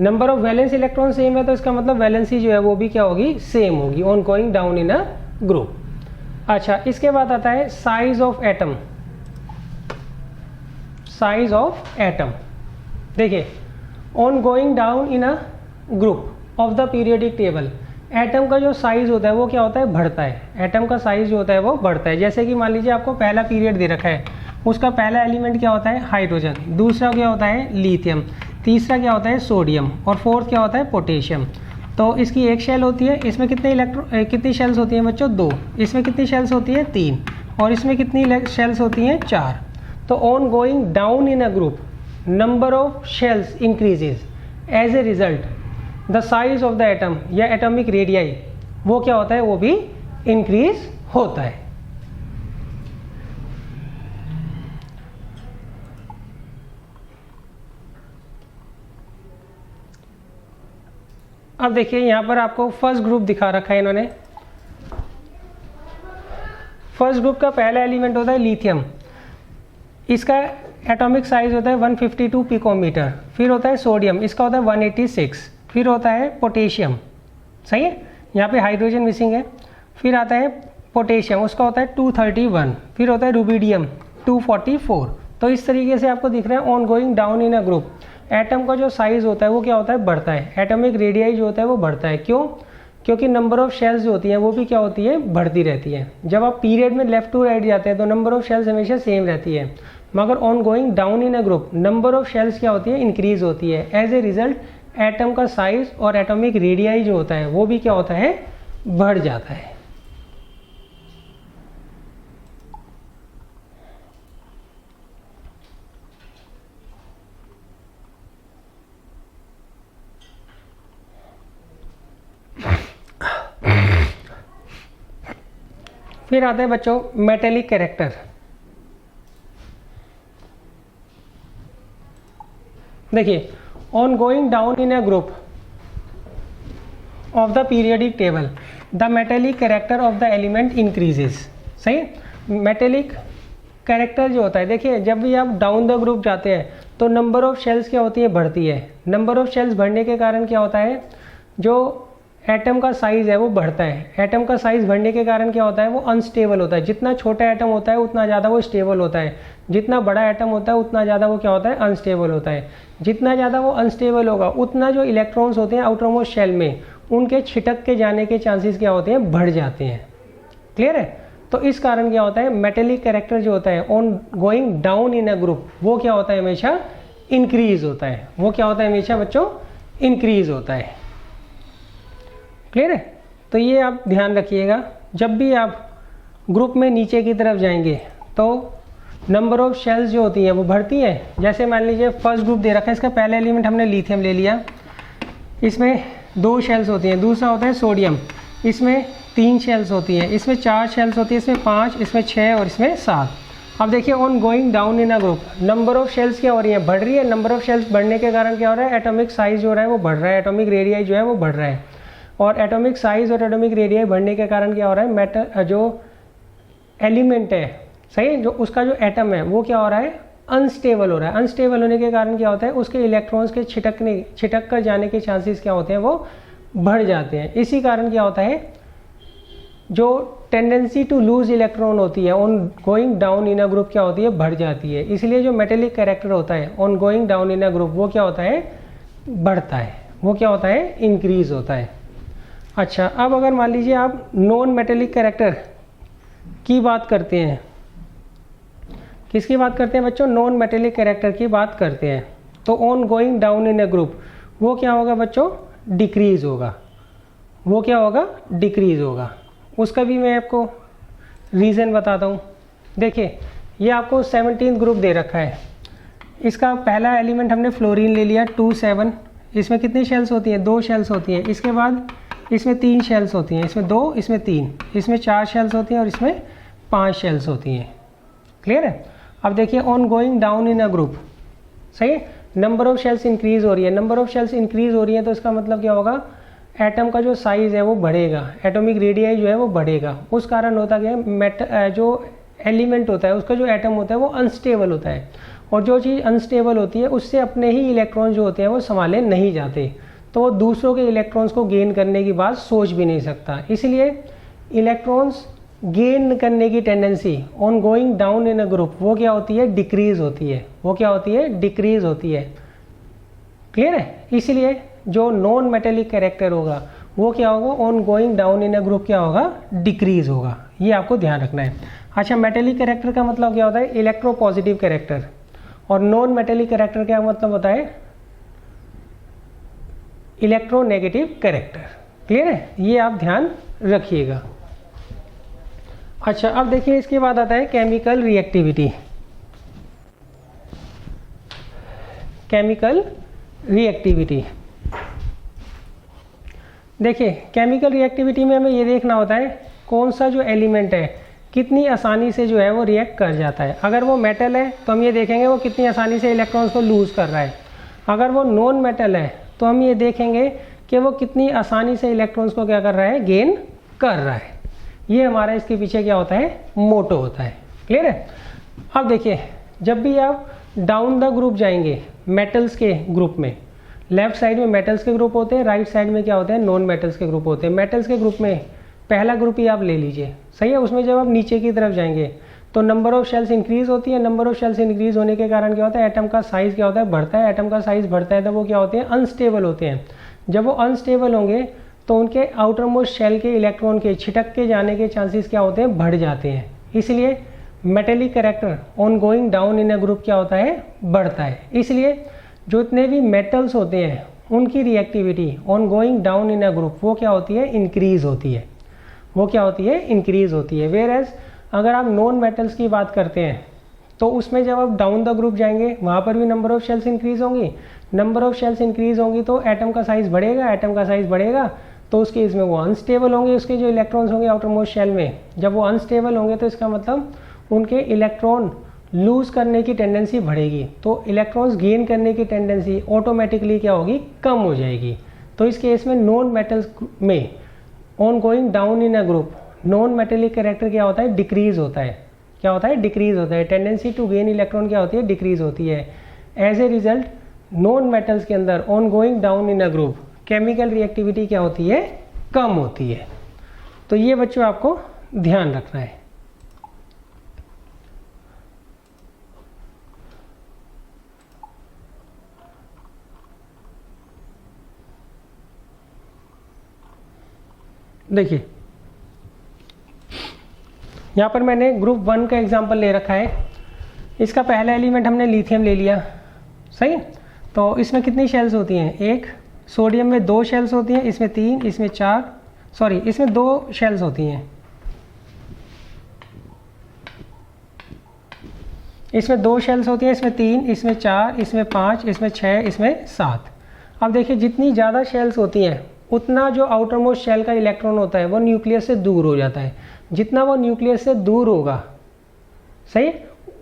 Number of valence electron same है तो इसका मतलब वैलेंसी जो है वो भी क्या होगी, सेम होगी on going down in a group. अच्छा, इसके बाद आता है size of atom. Size of atom देखिए, on going down in a group of the periodic table, atom का जो साइज होता है वो क्या होता है, बढ़ता है। एटम का साइज जो होता है वो बढ़ता है। जैसे कि मान लीजिए आपको पहला पीरियड दे रखा है, उसका पहला एलिमेंट क्या होता है, हाइड्रोजन, दूसरा क्या होता है, लिथियम, तीसरा क्या होता है, सोडियम, और फोर्थ क्या होता है, पोटेशियम। तो इसकी एक शेल होती है, इसमें कितनी शेल्स होती हैं बच्चों, 2, इसमें कितनी शेल्स होती हैं, 3, और इसमें कितनी शेल्स होती हैं, 4। तो on going down in a group number of shells increases, as a result the size of the atom या एटॉमिक रेडियाई वो क्या होता है, वो भी इंक्रीज होता है। अब देखिए यहाँ पर आपको फर्स्ट ग्रुप दिखा रखा है इन्होंने। फर्स्ट ग्रुप का पहला एलिमेंट होता है लिथियम, इसका एटॉमिक साइज होता है 152 पिकोमीटर। फिर होता है सोडियम, इसका होता है 186। फिर होता है पोटेशियम, सही है, यहाँ पे हाइड्रोजन मिसिंग है। फिर आता है पोटेशियम, उसका होता है 231। फिर होता है रुबिडियम 244। तो इस तरीके से आपको दिख रहा है on going down in a group atom का जो साइज होता है वो क्या होता है, बढ़ता है। एटॉमिक रेडियाई जो होता है वो बढ़ता है। क्यों? क्योंकि नंबर ऑफ शेल्स जो होती हैं वो भी क्या होती है, बढ़ती रहती है। जब आप पीरियड में लेफ्ट टू राइट जाते हैं तो नंबर ऑफ शेल्स हमेशा सेम रहती है, मगर on going down in a group number of shells क्या होती है, इंक्रीज होती है। एज ए रिजल्ट एटम का साइज और एटॉमिक रेडियाई जो होता है वो भी क्या होता है, बढ़ जाता है। फिर आता है बच्चों मेटेलिक कैरेक्टर। देखिए, on going down in a group of the periodic table the metallic character of the element increases. सही, मेटेलिक कैरेक्टर जो होता है, देखिए जब भी आप डाउन द ग्रुप जाते हैं तो नंबर ऑफ शेल्स क्या होती है, बढ़ती है। नंबर ऑफ शेल्स बढ़ने के कारण क्या होता है, जो एटम का साइज है वो बढ़ता है। एटम का साइज बढ़ने के कारण क्या होता है, वो अनस्टेबल होता है। जितना छोटा एटम होता है उतना ज़्यादा वो स्टेबल होता है, जितना बड़ा एटम होता है उतना ज़्यादा वो क्या होता है, अनस्टेबल होता है। जितना ज़्यादा वो अनस्टेबल होगा उतना जो इलेक्ट्रॉन्स होते हैं आउटर मोस्ट शेल में उनके छिटक के जाने के चांसेस क्या होते हैं, बढ़ जाते हैं। क्लियर है। तो इस कारण क्या होता है, मेटेलिक कैरेक्टर जो होता है on going down in a group वो क्या होता है, हमेशा इंक्रीज होता है। वो क्या होता है, हमेशा बच्चों इंक्रीज होता है। क्लियर है। तो ये आप ध्यान रखिएगा, जब भी आप ग्रुप में नीचे की तरफ जाएंगे तो नंबर ऑफ शेल्स जो होती हैं वो बढ़ती हैं। जैसे मान लीजिए फर्स्ट ग्रुप दे रखा है, इसका पहला एलिमेंट हमने लिथियम ले लिया, इसमें 2 शेल्स होती हैं। दूसरा होता है सोडियम, इसमें 3 शेल्स होती हैं। इसमें 4 शेल्स होती है, इसमें 5, इसमें 6 और इसमें 7। अब देखिए on going down in a group number of shells क्या हो रही है, बढ़ रही है। नंबर ऑफ शेल्स बढ़ने के कारण क्या हो रहा है, एटॉमिक साइज जो रहा है वो बढ़ रहा है, एटॉमिक रेडियाई जो है वो बढ़ रहा है। और एटॉमिक साइज और एटॉमिक रेडियाई बढ़ने के कारण क्या हो रहा है, मैटर जो एलिमेंट है, सही, जो उसका जो एटम है वो क्या हो रहा है, अनस्टेबल हो रहा है। अनस्टेबल होने के कारण क्या होता है, उसके इलेक्ट्रॉन्स के छिटक कर जाने के चांसेस क्या होते हैं, वो बढ़ जाते हैं। इसी कारण क्या होता है, जो टेंडेंसी टू लूज इलेक्ट्रॉन होती है on going down in a group क्या होती है, बढ़ जाती है। इसलिए जो मेटेलिक कैरेक्टर होता है on going down in a group वो क्या होता है, बढ़ता है। वो क्या होता है, इंक्रीज होता है। अच्छा, अब अगर मान लीजिए आप नॉन मेटेलिक कैरेक्टर की बात करते हैं किसकी बात करते हैं बच्चों? नॉन मेटेलिक कैरेक्टर की बात करते हैं। तो on going down in A group वो क्या होगा बच्चों? डिक्रीज होगा। वो क्या होगा? डिक्रीज होगा। उसका भी मैं आपको रीज़न बताता हूँ। देखिए ये आपको 17 ग्रुप दे रखा है। इसका पहला एलिमेंट हमने फ्लोरीन ले लिया 2 7। इसमें कितनी शेल्स होती हैं? 2 शेल्स होती हैं। इसके बाद इसमें 3 शेल्स होती हैं, इसमें 2, इसमें 3, इसमें 4 शेल्स होती हैं और इसमें 5 शेल्स होती हैं। क्लियर है? अब देखिए on going down in a group, सही है, नंबर ऑफ शेल्स इंक्रीज हो रही है। नंबर ऑफ शेल्स इंक्रीज हो रही है तो इसका मतलब क्या होगा? एटम का जो साइज़ है वो बढ़ेगा, एटॉमिक रेडियाई जो है वो बढ़ेगा। उस कारण होता क्या, जो एलिमेंट होता है उसका जो एटम होता है वो अनस्टेबल होता है, और जो चीज़ अनस्टेबल होती है उससे अपने ही इलेक्ट्रॉन जो होते हैं वो संभाले नहीं जाते, तो वो दूसरों के इलेक्ट्रॉन्स को गेन करने की बात सोच भी नहीं सकता। इसलिए इलेक्ट्रॉन्स गेन करने की tendency on going down in a group वो क्या होती है? डिक्रीज होती है। वो क्या होती है? डिक्रीज होती है। क्लियर है? इसलिए जो नॉन मेटेलिक कैरेक्टर होगा वो क्या होगा? On going down in a group क्या होगा? डिक्रीज होगा। ये आपको ध्यान रखना है। अच्छा, मेटेलिक कैरेक्टर का मतलब क्या होता है? Electropositive character. और नॉन मेटेलिक कैरेक्टर क्या मतलब होता है? Electronegative character. क्लियर है? ये आप ध्यान रखिएगा। अच्छा, अब देखिए इसके बाद आता है केमिकल रिएक्टिविटी। केमिकल रिएक्टिविटी, देखिए केमिकल रिएक्टिविटी में हमें ये देखना होता है कौन सा जो एलिमेंट है कितनी आसानी से जो है वो रिएक्ट कर जाता है। अगर वो मेटल है तो हम ये देखेंगे वो कितनी आसानी से इलेक्ट्रॉन्स को लूज़ कर रहा है। अगर वो नॉन मेटल है तो हम ये देखेंगे कि वो कितनी आसानी से इलेक्ट्रॉन्स को क्या कर रहा है? गेन कर रहा है। ये हमारा इसके पीछे क्या होता है? मोटो होता है। क्लियर है? अब देखिए जब भी आप डाउन द ग्रुप जाएंगे मेटल्स के ग्रुप में, लेफ्ट साइड में मेटल्स के ग्रुप होते हैं, राइट साइड में क्या होते हैं? नॉन मेटल्स के ग्रुप होते हैं। मेटल्स के ग्रुप में पहला ग्रुप ही आप ले लीजिए, सही है। उसमें जब आप नीचे की तरफ जाएंगे तो नंबर ऑफ शेल्स इंक्रीज होती है। नंबर ऑफ शेल्स इंक्रीज होने के कारण क्या होता है? एटम का साइज क्या होता है? बढ़ता है। एटम का साइज बढ़ता है तो वो क्या होते हैं? अनस्टेबल होते हैं। जब वो अनस्टेबल होंगे तो उनके आउटर मोस्ट शेल के इलेक्ट्रॉन के छिटक के जाने के चांसेस क्या होते हैं? बढ़ जाते हैं। इसलिए metallic character on going down in a group क्या होता है? बढ़ता है। इसलिए जो इतने भी मेटल्स होते हैं उनकी reactivity on going down in a group वो क्या होती है? इंक्रीज होती है। वो क्या होती है? इंक्रीज होती है। वेयर एज अगर आप नॉन मेटल्स की बात करते हैं तो उसमें जब आप डाउन द ग्रुप जाएंगे वहाँ पर भी नंबर ऑफ शेल्स इंक्रीज होंगी। नंबर ऑफ शेल्स इंक्रीज होंगी तो एटम का साइज बढ़ेगा। एटम का साइज बढ़ेगा तो उसके इसमें वो अनस्टेबल होंगे। उसके जो इलेक्ट्रॉन्स होंगे आउटर मोस्ट शेल में, जब वो अनस्टेबल होंगे तो इसका मतलब उनके इलेक्ट्रॉन लूज़ करने की टेंडेंसी बढ़ेगी, तो इलेक्ट्रॉन्स गेन करने की टेंडेंसी ऑटोमेटिकली क्या होगी? कम हो जाएगी। तो इस केस में नॉन मेटल्स में on going down in a group non metallic character क्या होता है? डिक्रीज होता है। क्या होता है? डिक्रीज होता है। टेंडेंसी टू गेन इलेक्ट्रॉन क्या होती है? डिक्रीज होती है। As a result non metals के अंदर on going down in a group chemical reactivity क्या होती है? कम होती है। तो ये बच्चों आपको ध्यान रखना है। देखिए यहाँ पर मैंने ग्रुप 1 का एग्जांपल ले रखा है। इसका पहला एलिमेंट हमने लिथियम ले लिया, सही। तो इसमें कितनी शेल्स होती हैं? एक। सोडियम में 2 शेल्स होती हैं, इसमें 3, इसमें 4, सॉरी इसमें 2 शेल्स होती हैं। इसमें 2 शेल्स होती हैं, इसमें 3, इसमें 4, इसमें 5, इसमें 6, इसमें 7। अब देखिए जितनी ज़्यादा शेल्स होती हैं उतना जो आउटर मोस्ट शेल का इलेक्ट्रॉन होता है वो न्यूक्लियस से दूर हो जाता है। जितना वो न्यूक्लियस से दूर होगा, सही,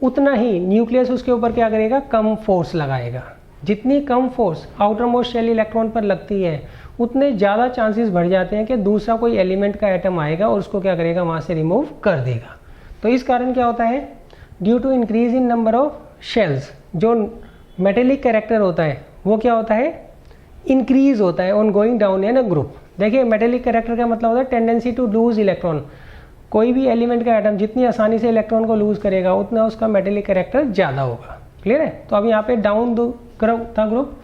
उतना ही न्यूक्लियस उसके ऊपर क्या करेगा? कम फोर्स लगाएगा। जितनी कम force outermost shell electron पर लगती है उतने ज़्यादा चांसेस बढ़ जाते हैं कि दूसरा कोई एलिमेंट का एटम आएगा और उसको क्या करेगा? वहाँ से रिमूव कर देगा। तो इस कारण क्या होता है? Due to increase in number of shells जो मेटेलिक कैरेक्टर होता है वो क्या होता है? इंक्रीज होता है on going down in a group. देखिए मेटेलिक कैरेक्टर का मतलब होता है टेंडेंसी टू लूज इलेक्ट्रॉन। कोई भी एलिमेंट का एटम जितनी आसानी से इलेक्ट्रॉन को लूज करेगा उतना उसका मेटेलिक कैरेक्टर ज़्यादा होगा। क्लियर है? तो अब यहाँ पे डाउन द ग्रुप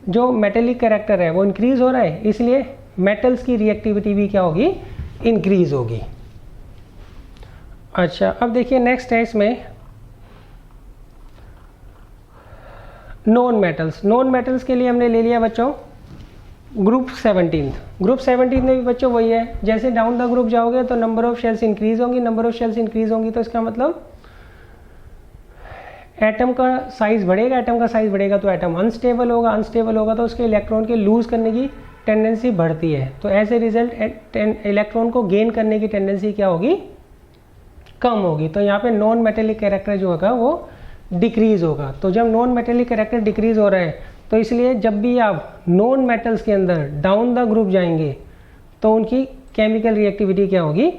जो मेटेलिक कैरेक्टर है वो इंक्रीज हो रहा है, इसलिए मेटल्स की रिएक्टिविटी भी क्या होगी? इंक्रीज होगी। अच्छा, अब देखिए नेक्स्ट है इसमें नॉन मेटल्स के लिए हमने ले लिया बच्चों ग्रुप 17। ग्रुप 17 में भी बच्चों वही है, जैसे डाउन द ग्रुप जाओगे तो नंबर ऑफ शेल्स इंक्रीज होंगी, नंबर ऑफ शेल्स इंक्रीज होंगी तो इसका मतलब एटम का साइज बढ़ेगा, एटम का साइज बढ़ेगा तो एटम अनस्टेबल होगा तो उसके इलेक्ट्रॉन के लूज करने की टेंडेंसी बढ़ती है, तो एज ए रिजल्ट इलेक्ट्रॉन को गेन करने की टेंडेंसी क्या होगी, कम होगी। तो यहाँ पे नॉन मेटेलिक कैरेक्टर जो होगा वो डिक्रीज होगा। तो जब नॉन मेटेलिक कैरेक्टर डिक्रीज हो रहा है तो इसलिए जब भी आप नॉन मेटल्स के अंदर डाउन द ग्रुप जाएंगे तो उनकी केमिकल रिएक्टिविटी क्या होगी,